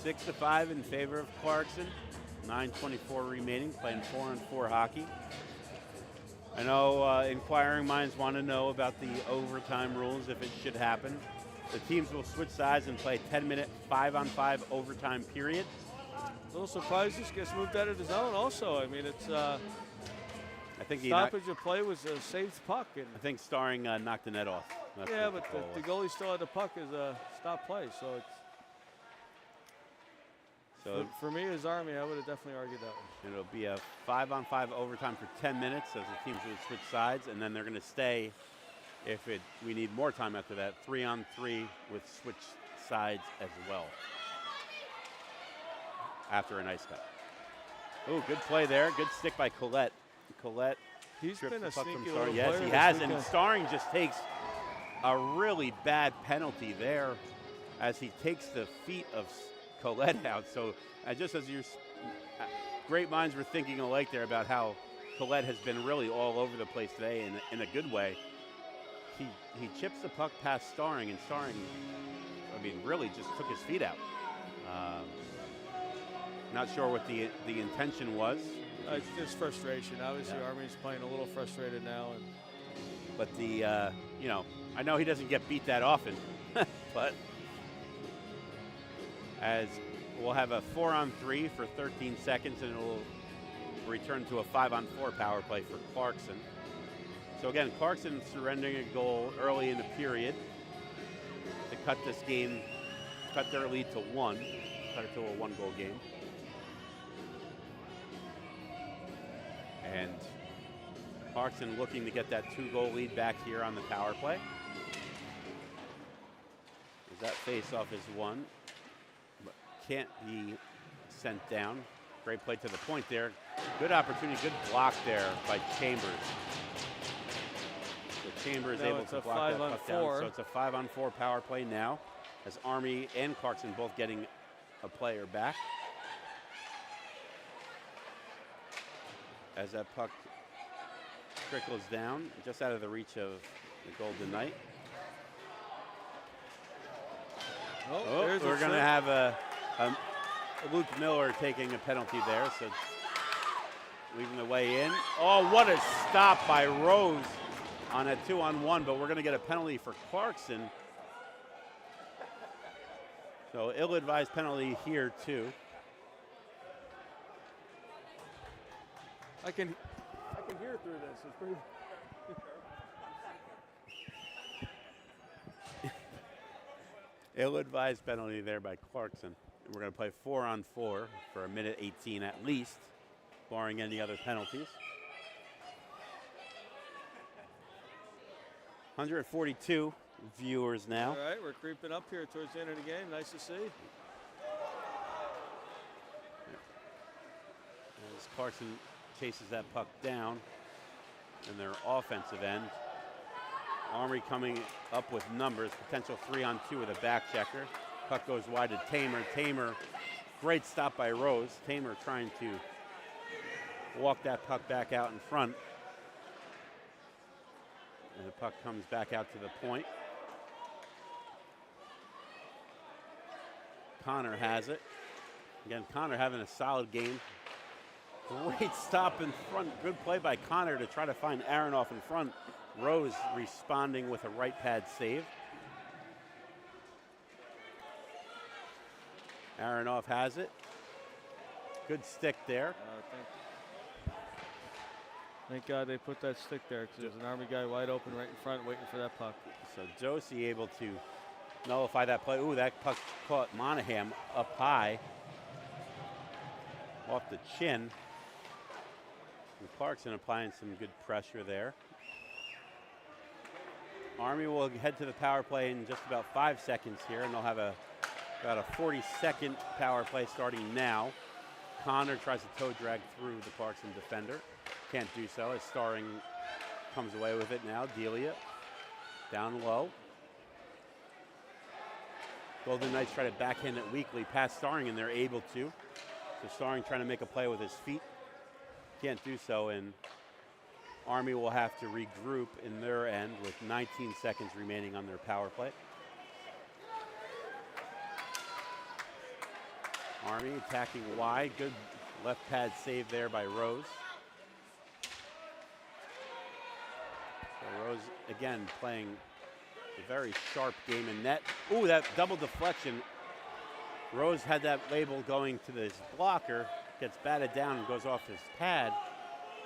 Six to 5 in favor of Clarkson. 9:24 remaining, playing 4-on-4 hockey. I know inquiring minds want to know about the overtime rules if it should happen. The teams will switch sides and play a 10-minute 5-on-5 overtime period. A little surprised this gets moved out of the zone also. I mean, it's I think stoppage of play was a saved puck. And I think Starring knocked the net off. That's yeah, what but the call goalie still had the puck as a stop play. So it's for me as Army, I would have definitely argued that one. It'll be a 5-on-5 overtime for 10 minutes as the teams will switch sides, and then they're going to stay if we need more time after that, 3-on-3 with switch sides as well after an ice cut. Oh, good play there. Good stick by Collette. Collette. He's been a sneaky little player. Yes, he has, and Starring just takes a really bad penalty there as he takes the feet of Collette out. So just as your great minds were thinking alike there about how Collette has been really all over the place today in a good way, he chips the puck past Starring, and Starring, really just took his feet out. Not sure what the intention was. It's just frustration. Obviously, yeah. Army's playing a little frustrated now. But I know he doesn't get beat that often, but as we'll have a 4-on-3 for 13 seconds, and it will return to a 5-on-4 power play for Clarkson. So again, Clarkson surrendering a goal early in the period to cut this game, cut their lead to 1, cut it to a 1-goal game. And Clarkson looking to get that 2-goal lead back here on the power play. As that face-off is won, but can't be sent down. Great play to the point there. Good opportunity, good block there by Chambers. So Chambers able to block that puck down. So it's a 5-on-4 power play now, as Army and Clarkson both getting a player back. As that puck trickles down, just out of the reach of the Golden Knight. We're going to have a Luke Miller taking a penalty there, so leaving the way in. Oh, what a stop by Rose on a 2-on-1, but we're going to get a penalty for Clarkson. So ill-advised penalty here too. I can hear through this. It's pretty. Ill-advised penalty there by Clarkson. We're going to play 4-on-4 for a minute 18 at least, barring any other penalties. 142 viewers now. All right, we're creeping up here towards the end of the game. Nice to see. As Clarkson chases that puck down in their offensive end. Army coming up with numbers, potential 3-on-2 with a back checker. Puck goes wide to Tamer. Tamer, great stop by Rose. Tamer trying to walk that puck back out in front. And the puck comes back out to the point. Connor has it. Again, Connor having a solid game. Great stop in front. Good play by Connor to try to find Aronoff in front. Rose responding with a right pad save. Aronoff has it. Good stick there. Thank God they put that stick there because there's an Army guy wide open right in front waiting for that puck. So Josie able to nullify that play. Ooh, that puck caught Monahan up high. Off the chin. And Clarkson applying some good pressure there. Army will head to the power play in just about 5 seconds here, and they'll have about a 40-second power play starting now. Connor tries to toe drag through the Clarkson defender. Can't do so as Starring comes away with it now. Delia down low. Golden Knights try to backhand it weakly past Starring, and they're able to. So Starring trying to make a play with his feet. Can't do so, and Army will have to regroup in their end with 19 seconds remaining on their power play. Army attacking wide. Good left pad save there by Rose. So Rose, again, playing a very sharp game in net. Ooh, that double deflection. Rose had that label going to this blocker, gets batted down and goes off his pad.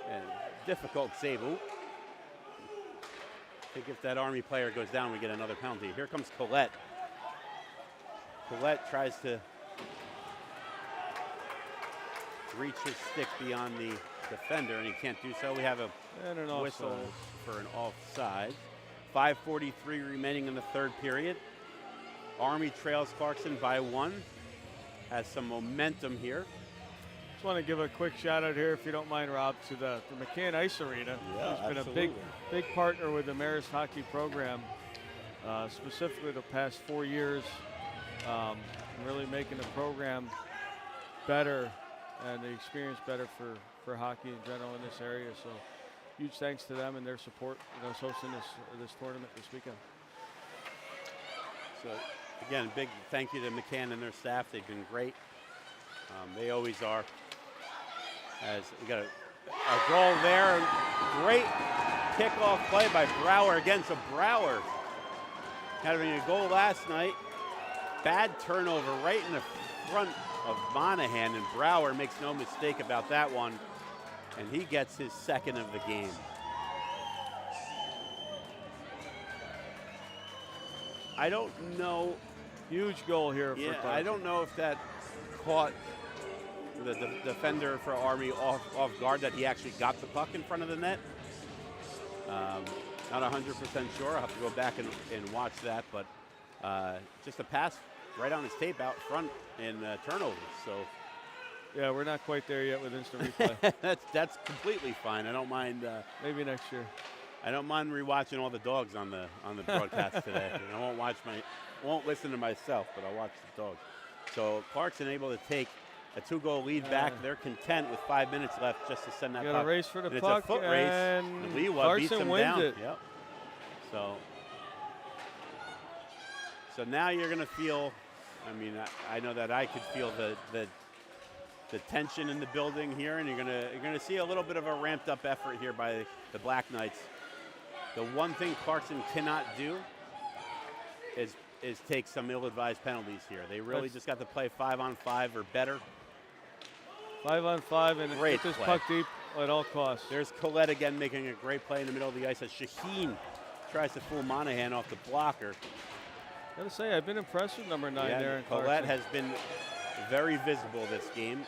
And difficult save. Ooh. I think if that Army player goes down, we get another penalty. Here comes Collette. Collette tries to reach his stick beyond the defender, and he can't do so. We have a whistle for an offside. 5:43 remaining in the third period. Army trails Clarkson by 1. Has some momentum here. Just want to give a quick shout out here, if you don't mind, Rob, to the McCann Ice Arena. Yeah, who's been a big partner with the Marist hockey program, specifically the past 4 years, really making the program better and the experience better for hockey in general in this area. So huge thanks to them and their support, hosting this tournament this weekend. So again, big thank you to McCann and their staff. They've been great. They always are. As we got a goal there. Great kickoff play by Brower again. So Brower having a goal last night. Bad turnover right in the front of Monahan, and Brower makes no mistake about that one. And he gets his second of the game. I don't know. Huge goal here for Clarkson. I don't know if that caught the defender for Army off guard, that he actually got the puck in front of the net. Not 100% sure. I'll have to go back and watch that, but just a pass right on his tape out front in turnovers. So yeah, we're not quite there yet with instant replay. that's completely fine. I don't mind. Maybe next year. I don't mind rewatching all the dogs on the broadcast today. I won't listen to myself, but I'll watch the dogs. So Clarkson able to take a 2-goal lead back. They're content with 5 minutes left just to send that puck. Got a race for the and puck. It's a foot race. And Lewa beats him wins down. it. Yep. So now you're going to feel. I mean, I know that I could feel the tension in the building here, and you're gonna see a little bit of a ramped up effort here by the Black Knights. The one thing Clarkson cannot do is take some ill-advised penalties here. They really just got to play 5-on-5 or better. 5-on-5 and great get this play. puck deep at all costs. There's Collette again making a great play in the middle of the ice as Shaheen tries to fool Monahan off the blocker. Gotta say, I've been impressed with number 9 there. In Collette has been very visible this game.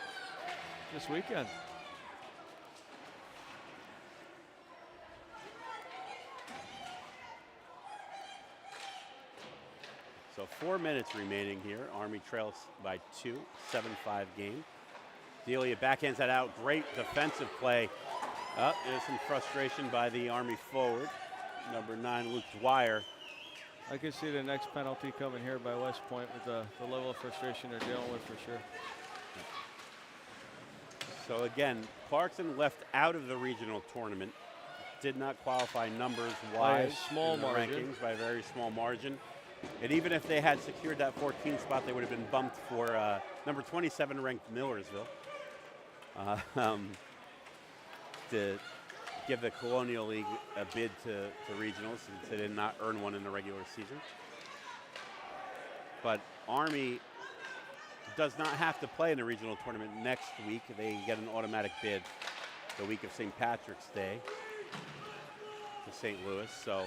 This weekend. So 4 minutes remaining here. Army trails by 2, 7-5 game. Delia backhands that out. Great defensive play. There's some frustration by the Army forward. Number 9, Luke Dwyer. I can see the next penalty coming here by West Point with the level of frustration they're dealing with for sure. So again, Clarkson left out of the regional tournament. Did not qualify numbers-wise small in the margin. rankings by a very small margin. And even if they had secured that 14th spot, they would have been bumped for number 27 ranked Millersville to give the Colonial League a bid to regionals since they did not earn one in the regular season. But Army does not have to play in the regional tournament next week. They get an automatic bid the week of St. Patrick's Day to St. Louis. So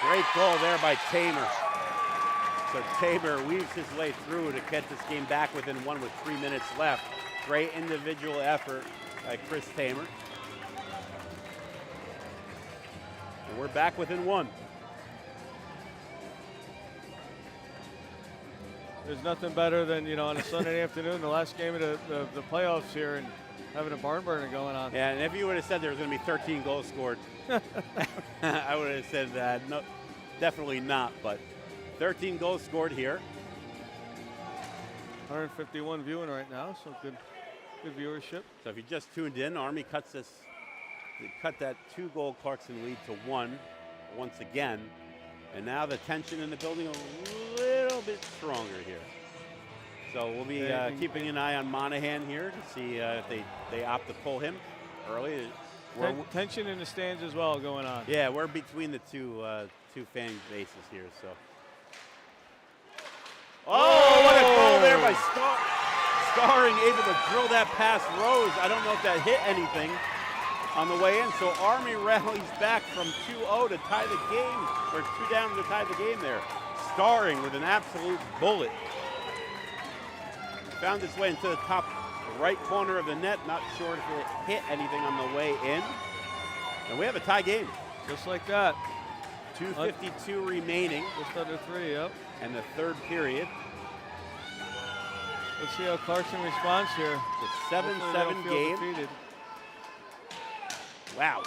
great goal there by Tamer. So Tamer weaves his way through to get this game back within 1 with 3 minutes left. Great individual effort by Chris Tamer. And we're back within 1. There's nothing better than, on a Sunday afternoon, the last game of the playoffs here, and having a barn burner going on. Yeah, and if you would have said there was going to be 13 goals scored, I would have said that. No, definitely not, but 13 goals scored here. 151 viewing right now, so good viewership. So if you just tuned in, Army cut that 2-goal Clarkson lead to 1 once again. And now the tension in the building a little bit stronger here. So we'll be keeping an eye on Monahan here to see if they opt to pull him early. Tension in the stands as well going on. Yeah, we're between the two fan bases here. So. Oh, what a goal there by Starring, able to drill that past Rose. I don't know if that hit anything on the way in. So Army rallies back from 2-0 to tie the game, or 2 down to tie the game there. Starring with an absolute bullet. Found its way into the top right corner of the net. Not sure if it hit anything on the way in. And we have a tie game. Just like that. 2:52 remaining. Just under 3, yep. And the 3rd period. Let's see how Clarkson responds here. The 7-7 game. Defeated. Wow.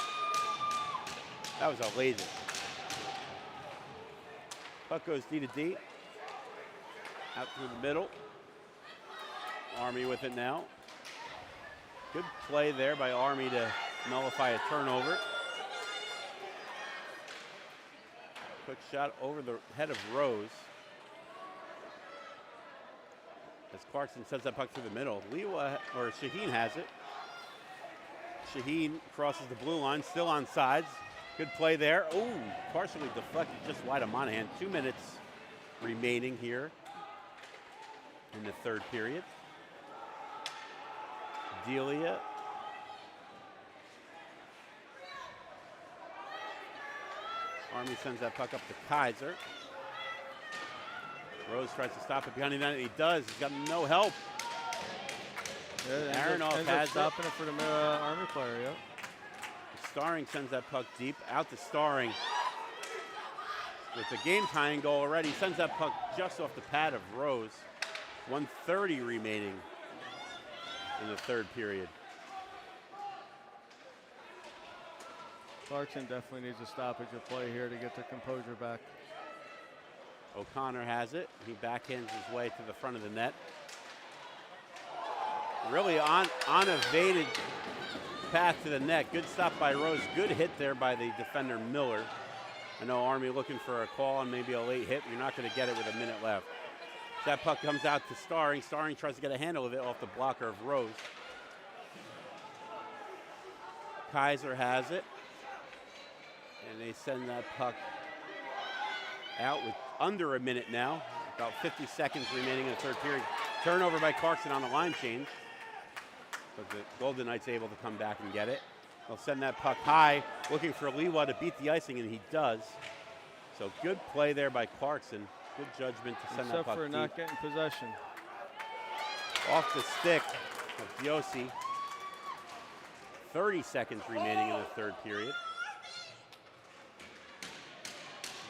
That was a laser. Puck goes D to D. Out through the middle. Army with it now. Good play there by Army to nullify a turnover. Quick shot over the head of Rose. As Clarkson sends that puck through the middle. Shaheen has it. Shaheen crosses the blue line, still on sides. Good play there. Ooh, partially deflected just wide of Monahan. 2 minutes remaining here in the 3rd period. Delia. Army sends that puck up to Kaiser. Rose tries to stop it behind the net. He does. He's got no help. Yeah, Aronoff has stopping it for the Army player, yep. Starring sends that puck deep. Out to Starring. With the game-tying goal already. Sends that puck just off the pad of Rose. 1:30 remaining in the 3rd period. Clarkson definitely needs a stoppage of play here to get the composure back. O'Connor has it. He backhands his way to the front of the net. Really on a evaded path to the net. Good stop by Rose. Good hit there by the defender Miller. I know Army looking for a call and maybe a late hit. You're not going to get it with a minute left. That puck comes out to Starring. Starring tries to get a handle of it off the blocker of Rose. Kaiser has it. And they send that puck out with under a minute now. About 50 seconds remaining in the 3rd period. Turnover by Clarkson on the line change. But the Golden Knights able to come back and get it. They'll send that puck high, looking for Lewa to beat the icing, and he does. So good play there by Clarkson. Good judgment to send that puck Except for deep. not getting possession. Off the stick of Diosi. 30 seconds remaining in the 3rd period.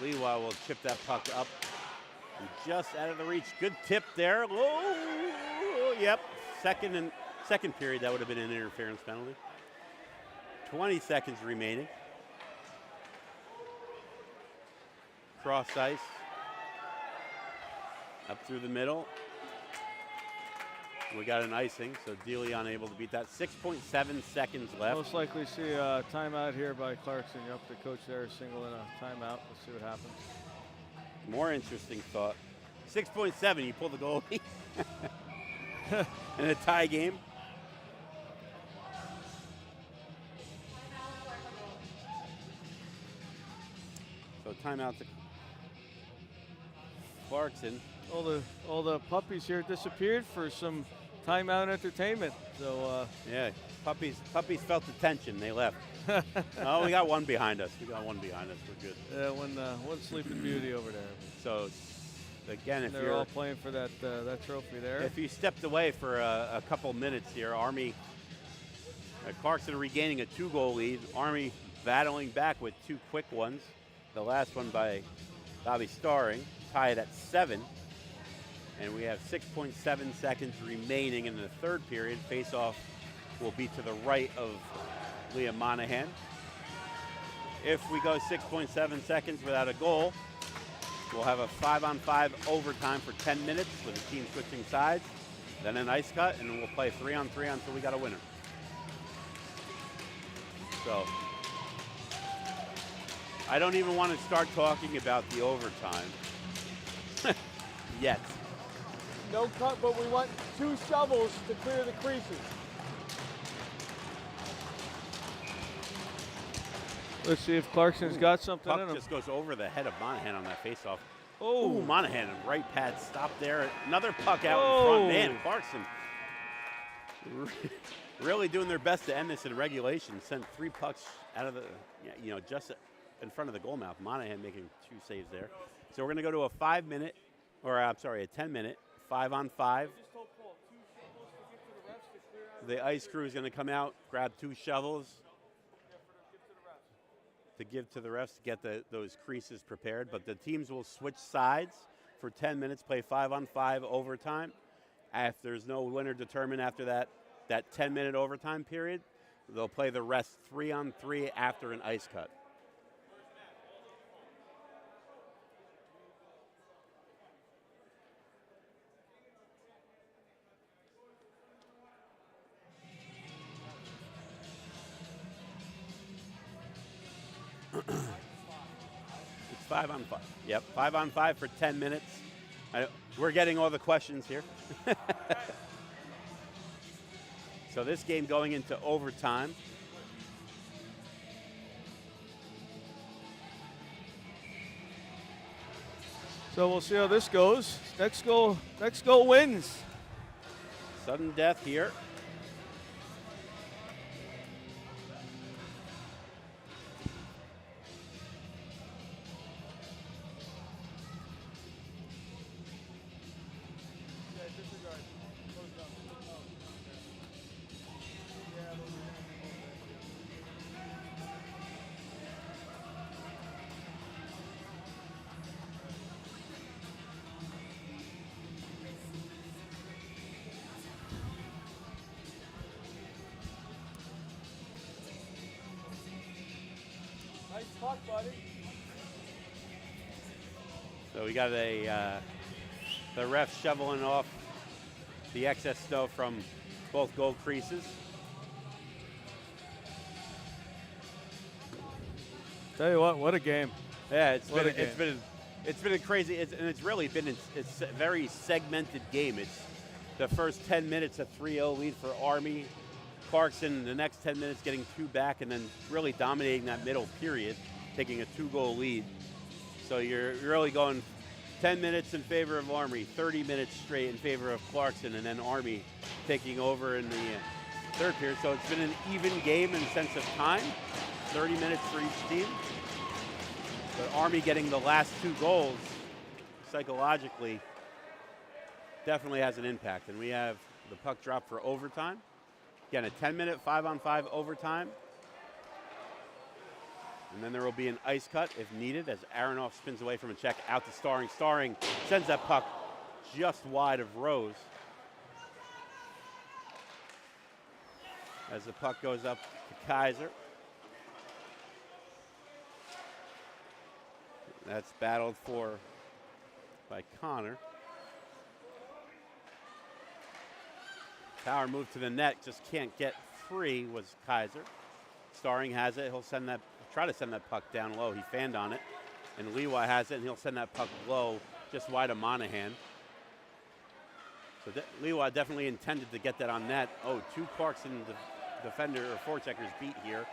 Lewa will chip that puck up. And just out of the reach. Good tip there. Oh, yep. Second period, that would have been an interference penalty. 20 seconds remaining. cross ice. Up through the middle. We got an icing, so Dealey unable to beat that. 6.7 seconds left. Most likely see a timeout here by Clarkson. You're up to coach there, single in a timeout. Let's see what happens. More interesting thought. 6.7, you pull the goalie in a tie game. So timeout to Clarkson. All the puppies here disappeared for some timeout entertainment. So yeah, puppies felt the tension. They left. Oh, we got one behind us. We're good. Yeah, one Sleeping Beauty over there. So again, if they're all playing for that trophy there. If you stepped away for a couple minutes here, Army, Clarkson regaining a 2-goal lead. Army battling back with 2 quick ones. The last one by Bobby Starring, tied at 7. And we have 6.7 seconds remaining in the third period. Face-off will be to the right of Liam Monahan. If we go 6.7 seconds without a goal, we'll have a 5-on-5 overtime for 10 minutes with the team switching sides, then an ice cut, and we'll play 3-on-3 until we got a winner. So I don't even want to start talking about the overtime yet. No cut, but we want 2 shovels to clear the creases. Let's see if Clarkson's got something in him. Puck just goes over the head of Monahan on that faceoff. Oh, Monahan, right pad, stop there. Another puck out in front. Man, Clarkson really doing their best to end this in regulation. Sent 3 pucks out of the, just in front of the goal mouth. Monahan making 2 saves there. So we're going to go to a 5-minute, or I'm sorry, a 10-minute 5-on-5. The ice crew is going to come out, grab 2 shovels to give to the refs to get those creases prepared. But the teams will switch sides for 10 minutes, play 5-on-5 overtime. If there's no winner determined after that 10-minute overtime period, they'll play the rest 3-on-3 after an ice cut. It's 5-on-5. Yep, 5-on-5 for 10 minutes. We're getting all the questions here. So this game going into overtime. So we'll see how this goes. Next goal wins. Sudden death here. Nice puck, buddy. So we got the ref shoveling off the excess snow from both goal creases. Tell you what a game. Yeah, it's been a crazy, and it's really been it's a very segmented game. It's the first 10 minutes a 3-0 lead for Army. Clarkson, the next 10 minutes getting 2 back, and then really dominating that middle period, taking a 2-goal lead. So you're really going 10 minutes in favor of Army, 30 minutes straight in favor of Clarkson, and then Army taking over in the third period. So it's been an even game in the sense of time, 30 minutes for each team. But Army getting the last 2 goals psychologically definitely has an impact. And we have the puck drop for overtime. Again, a 10-minute 5-on-5 overtime. And then there will be an ice cut if needed as Aronoff spins away from a check out to Starring. Starring sends that puck just wide of Rose. As the puck goes up to Kaiser. That's battled for by Connor. Power move to the net, just can't get free was Kaiser. Starring has it, he'll try to send that puck down low. He fanned on it. And Lewa has it, and he'll send that puck low, just wide of Monahan. So Lewa definitely intended to get that on net. Oh, two Clarkson defender or forecheckers beat here.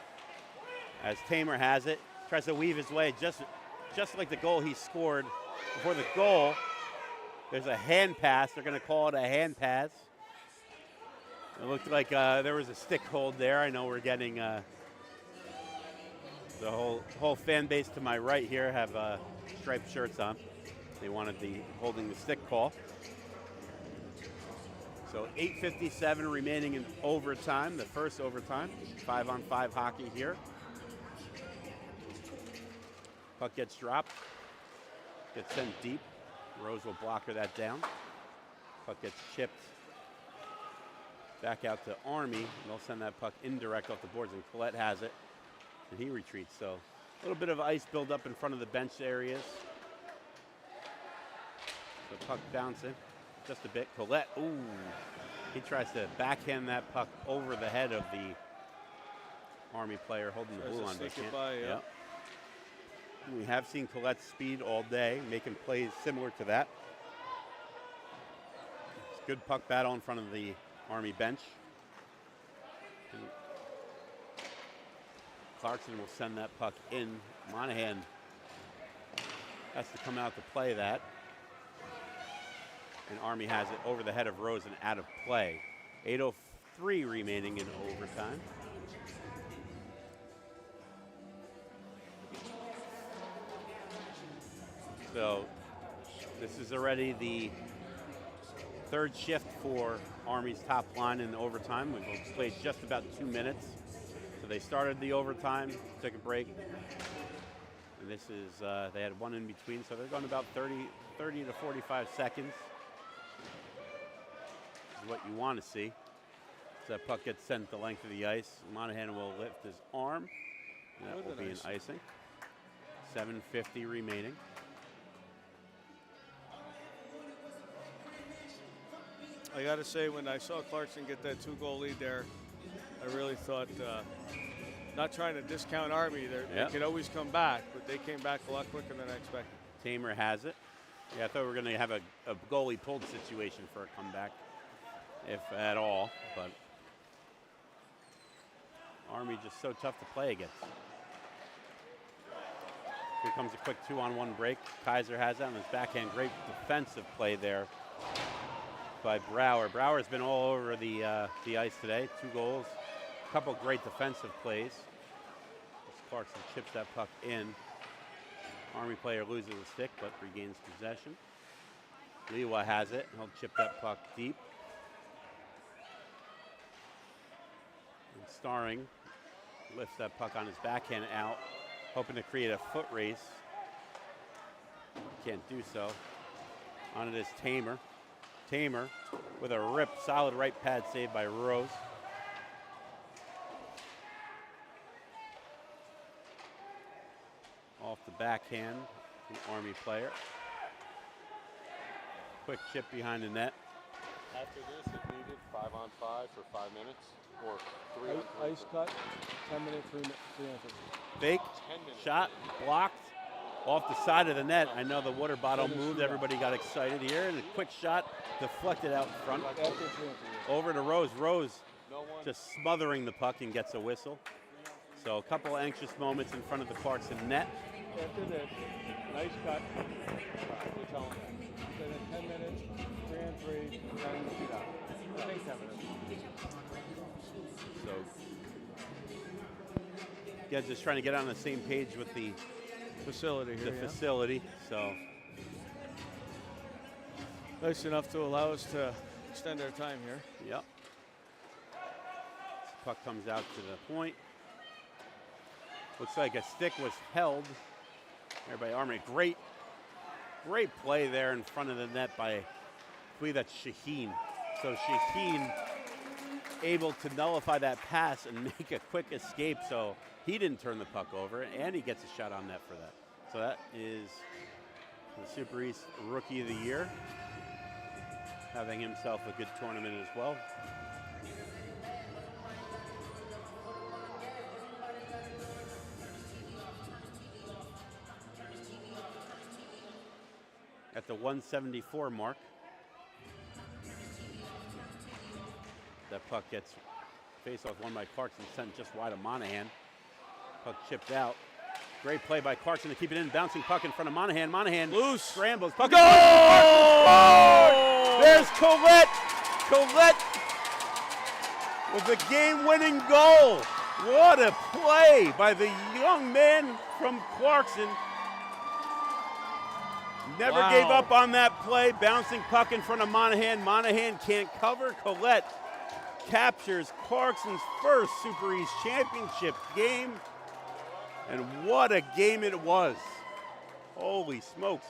As Tamer has it, tries to weave his way just like the goal he scored. Before the goal, there's a hand pass. They're going to call it a hand pass. It looked like there was a stick hold there. I know we're getting the whole fan base to my right here have striped shirts on. They wanted the holding the stick call. So 8:57 remaining in overtime, the first overtime. 5-on-5 hockey here. Puck gets dropped, gets sent deep. Rose will blocker that down. Puck gets chipped back out to Army, and they'll send that puck indirect off the boards, and Collette has it, and he retreats. So a little bit of ice build up in front of the bench areas. The puck bouncing just a bit. Collette, ooh, he tries to backhand that puck over the head of the Army player holding the blue on. Yep. We have seen Collette's speed all day, making plays similar to that. It's good puck battle in front of the Army bench. And Clarkson will send that puck in. Monahan has to come out to play that. And Army has it over the head of Rose and out of play. 8:03 remaining in overtime. So this is already the third shift for Army's top line in overtime. We've played just about 2 minutes. So they started the overtime, took a break. And this is, they had one in between, so they're going about 30 to 45 seconds. This is what you want to see. So that puck gets sent the length of the ice. Monahan will lift his arm. And that will be an icing. 7:50 remaining. I got to say, when I saw Clarkson get that 2-goal lead there, I really thought, not trying to discount Army, they could always come back, but they came back a lot quicker than I expected. Tamer has it. Yeah, I thought we were going to have a goalie pulled situation for a comeback, if at all, but Army just so tough to play against. Here comes a quick 2-on-1 break. Kaiser has that on his backhand. Great defensive play there by Brower. Brower's been all over the ice today. 2 goals, a couple great defensive plays. As Clarkson chips that puck in. Army player loses a stick, but regains possession. Lewa has it. He'll chip that puck deep. And Starring lifts that puck on his backhand out, hoping to create a foot race. Can't do so. On it is Tamer. Tamer with a rip, solid right pad save by Rose. Off the backhand, the Army player. Quick chip behind the net. After this, it needed 5-on-5 for 5 minutes, or 3-on-3. Ice cut, 10-minute, 3-minute. Fake, shot, blocked, off the side of the net. I know the water bottle moved, everybody got excited here, and a quick shot deflected out front. Over to Rose. Rose just smothering the puck and gets a whistle. So a couple anxious moments in front of the Clarkson net. After this, nice cut. We're telling them. Then 10 minutes, 3-on-3, 10 feet out. I think 10 minutes. So, yeah, just trying to get on the same page with the facility here. Facility. So, nice enough to allow us to extend our time here. Yep. Puck comes out to the point. Looks like a stick was held there by Army. Great play there in front of the net by, I believe that's Shaheen. So Shaheen able to nullify that pass and make a quick escape. So he didn't turn the puck over, and he gets a shot on net for that. So that is the Super East Rookie of the Year, having himself a good tournament as well. At the 174 mark, that puck gets face-off won by Clarkson, sent just wide of Monahan. Puck chipped out. Great play by Clarkson to keep it in. Bouncing puck in front of Monahan. Monahan Loose. Scrambles. Puck Goal! There's Collette. Collette with the game-winning goal. What a play by the young man from Clarkson. Never gave up on that play. Bouncing puck in front of Monahan. Monahan can't cover. Collette captures Clarkson's first Super East Championship game. And what a game it was. Holy smokes.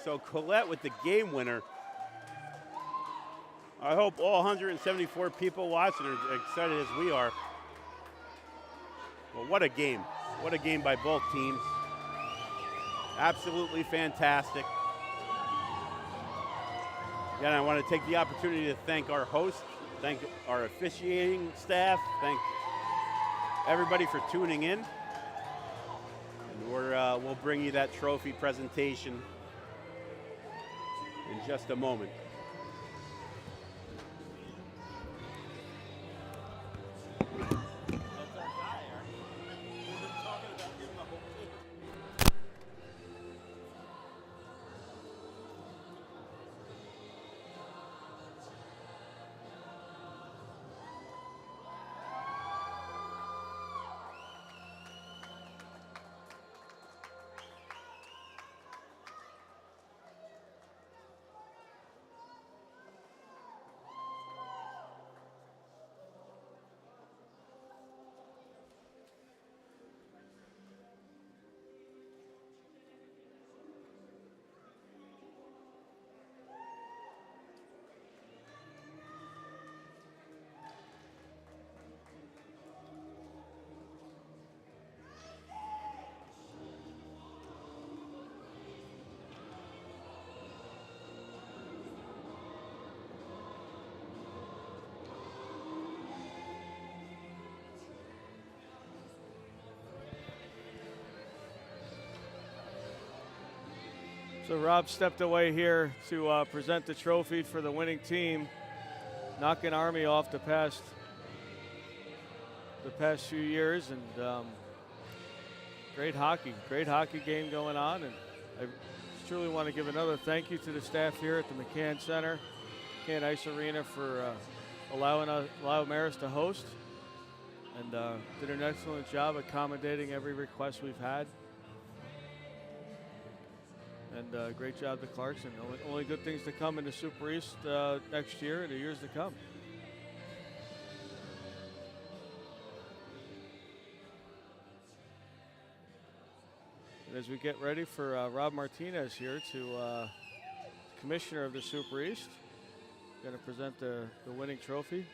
So Collette with the game winner. I hope all 174 people watching are excited as we are. Well, what a game. What a game by both teams. Absolutely fantastic. Again, I want to take the opportunity to thank our host, thank our officiating staff, thank everybody for tuning in. And we'll bring you that trophy presentation in just a moment. So Rob stepped away here to present the trophy for the winning team, knocking Army off the past few years, and great hockey game going on. And I truly want to give another thank you to the staff here at the McCann Center, McCann Ice Arena, for allowing Marist to host, and did an excellent job accommodating every request we've had. And great job to Clarkson. Only good things to come in the Super East next year and the years to come. And as we get ready for Rob Martinez here, commissioner of the Super East, going to present the winning trophy.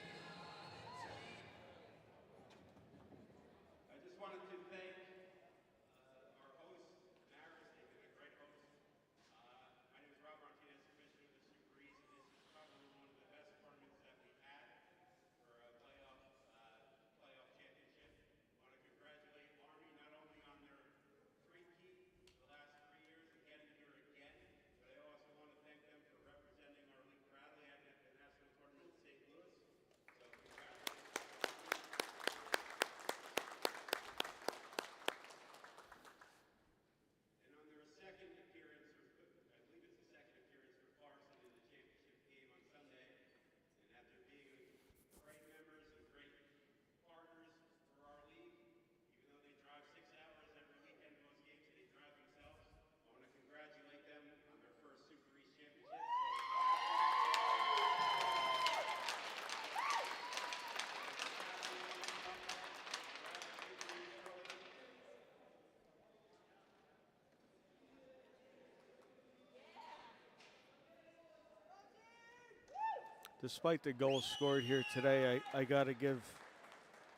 Despite the goals scored here today, I got to give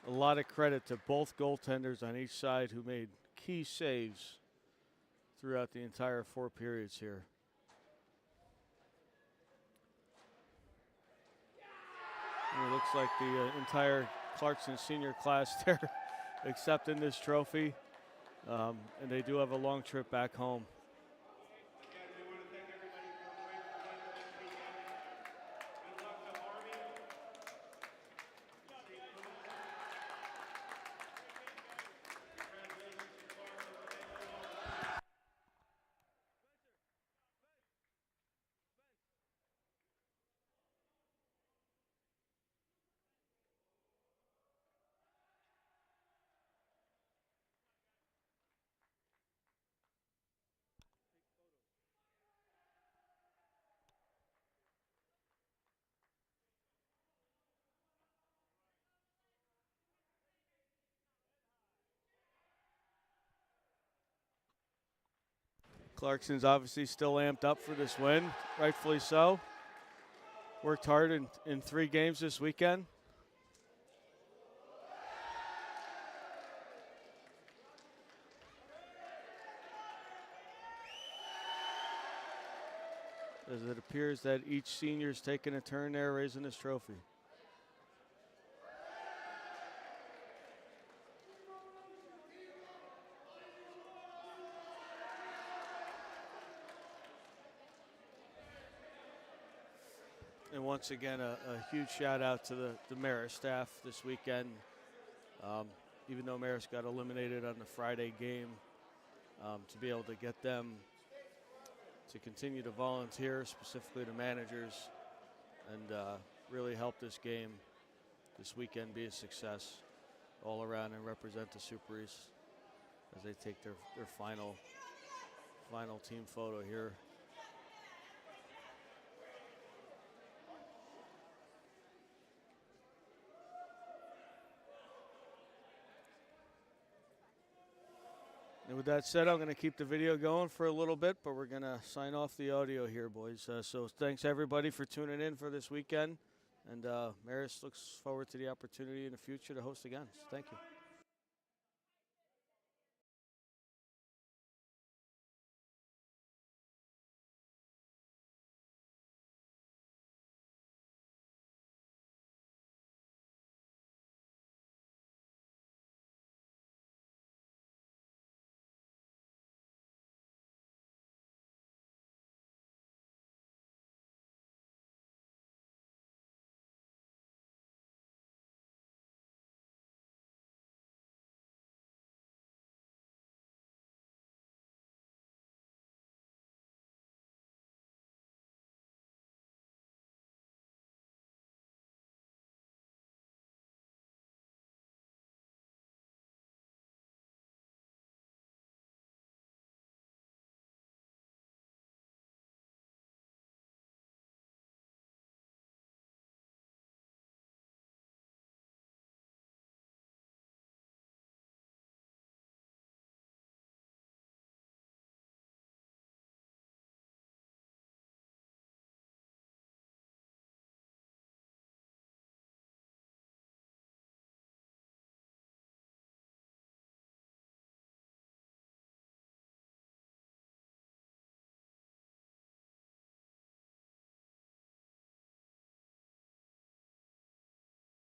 a lot of credit to both goaltenders on each side who made key saves throughout the entire 4 periods here. And it looks like the entire Clarkson senior class there accepting this trophy. And they do have a long trip back home. Clarkson's obviously still amped up for this win, rightfully so. Worked hard in 3 games this weekend. As it appears that each senior's taking a turn there raising this trophy. And once again, a huge shout out to the Marist staff this weekend. Even though Marist got eliminated on the Friday game, to be able to get them to continue to volunteer, specifically the managers, and really help this game this weekend be a success all around and represent the Super East as they take their final team photo here. And with that said, I'm going to keep the video going for a little bit, but we're going to sign off the audio here, boys. So thanks, everybody, for tuning in for this weekend. And Marist looks forward to the opportunity in the future to host again. So thank you.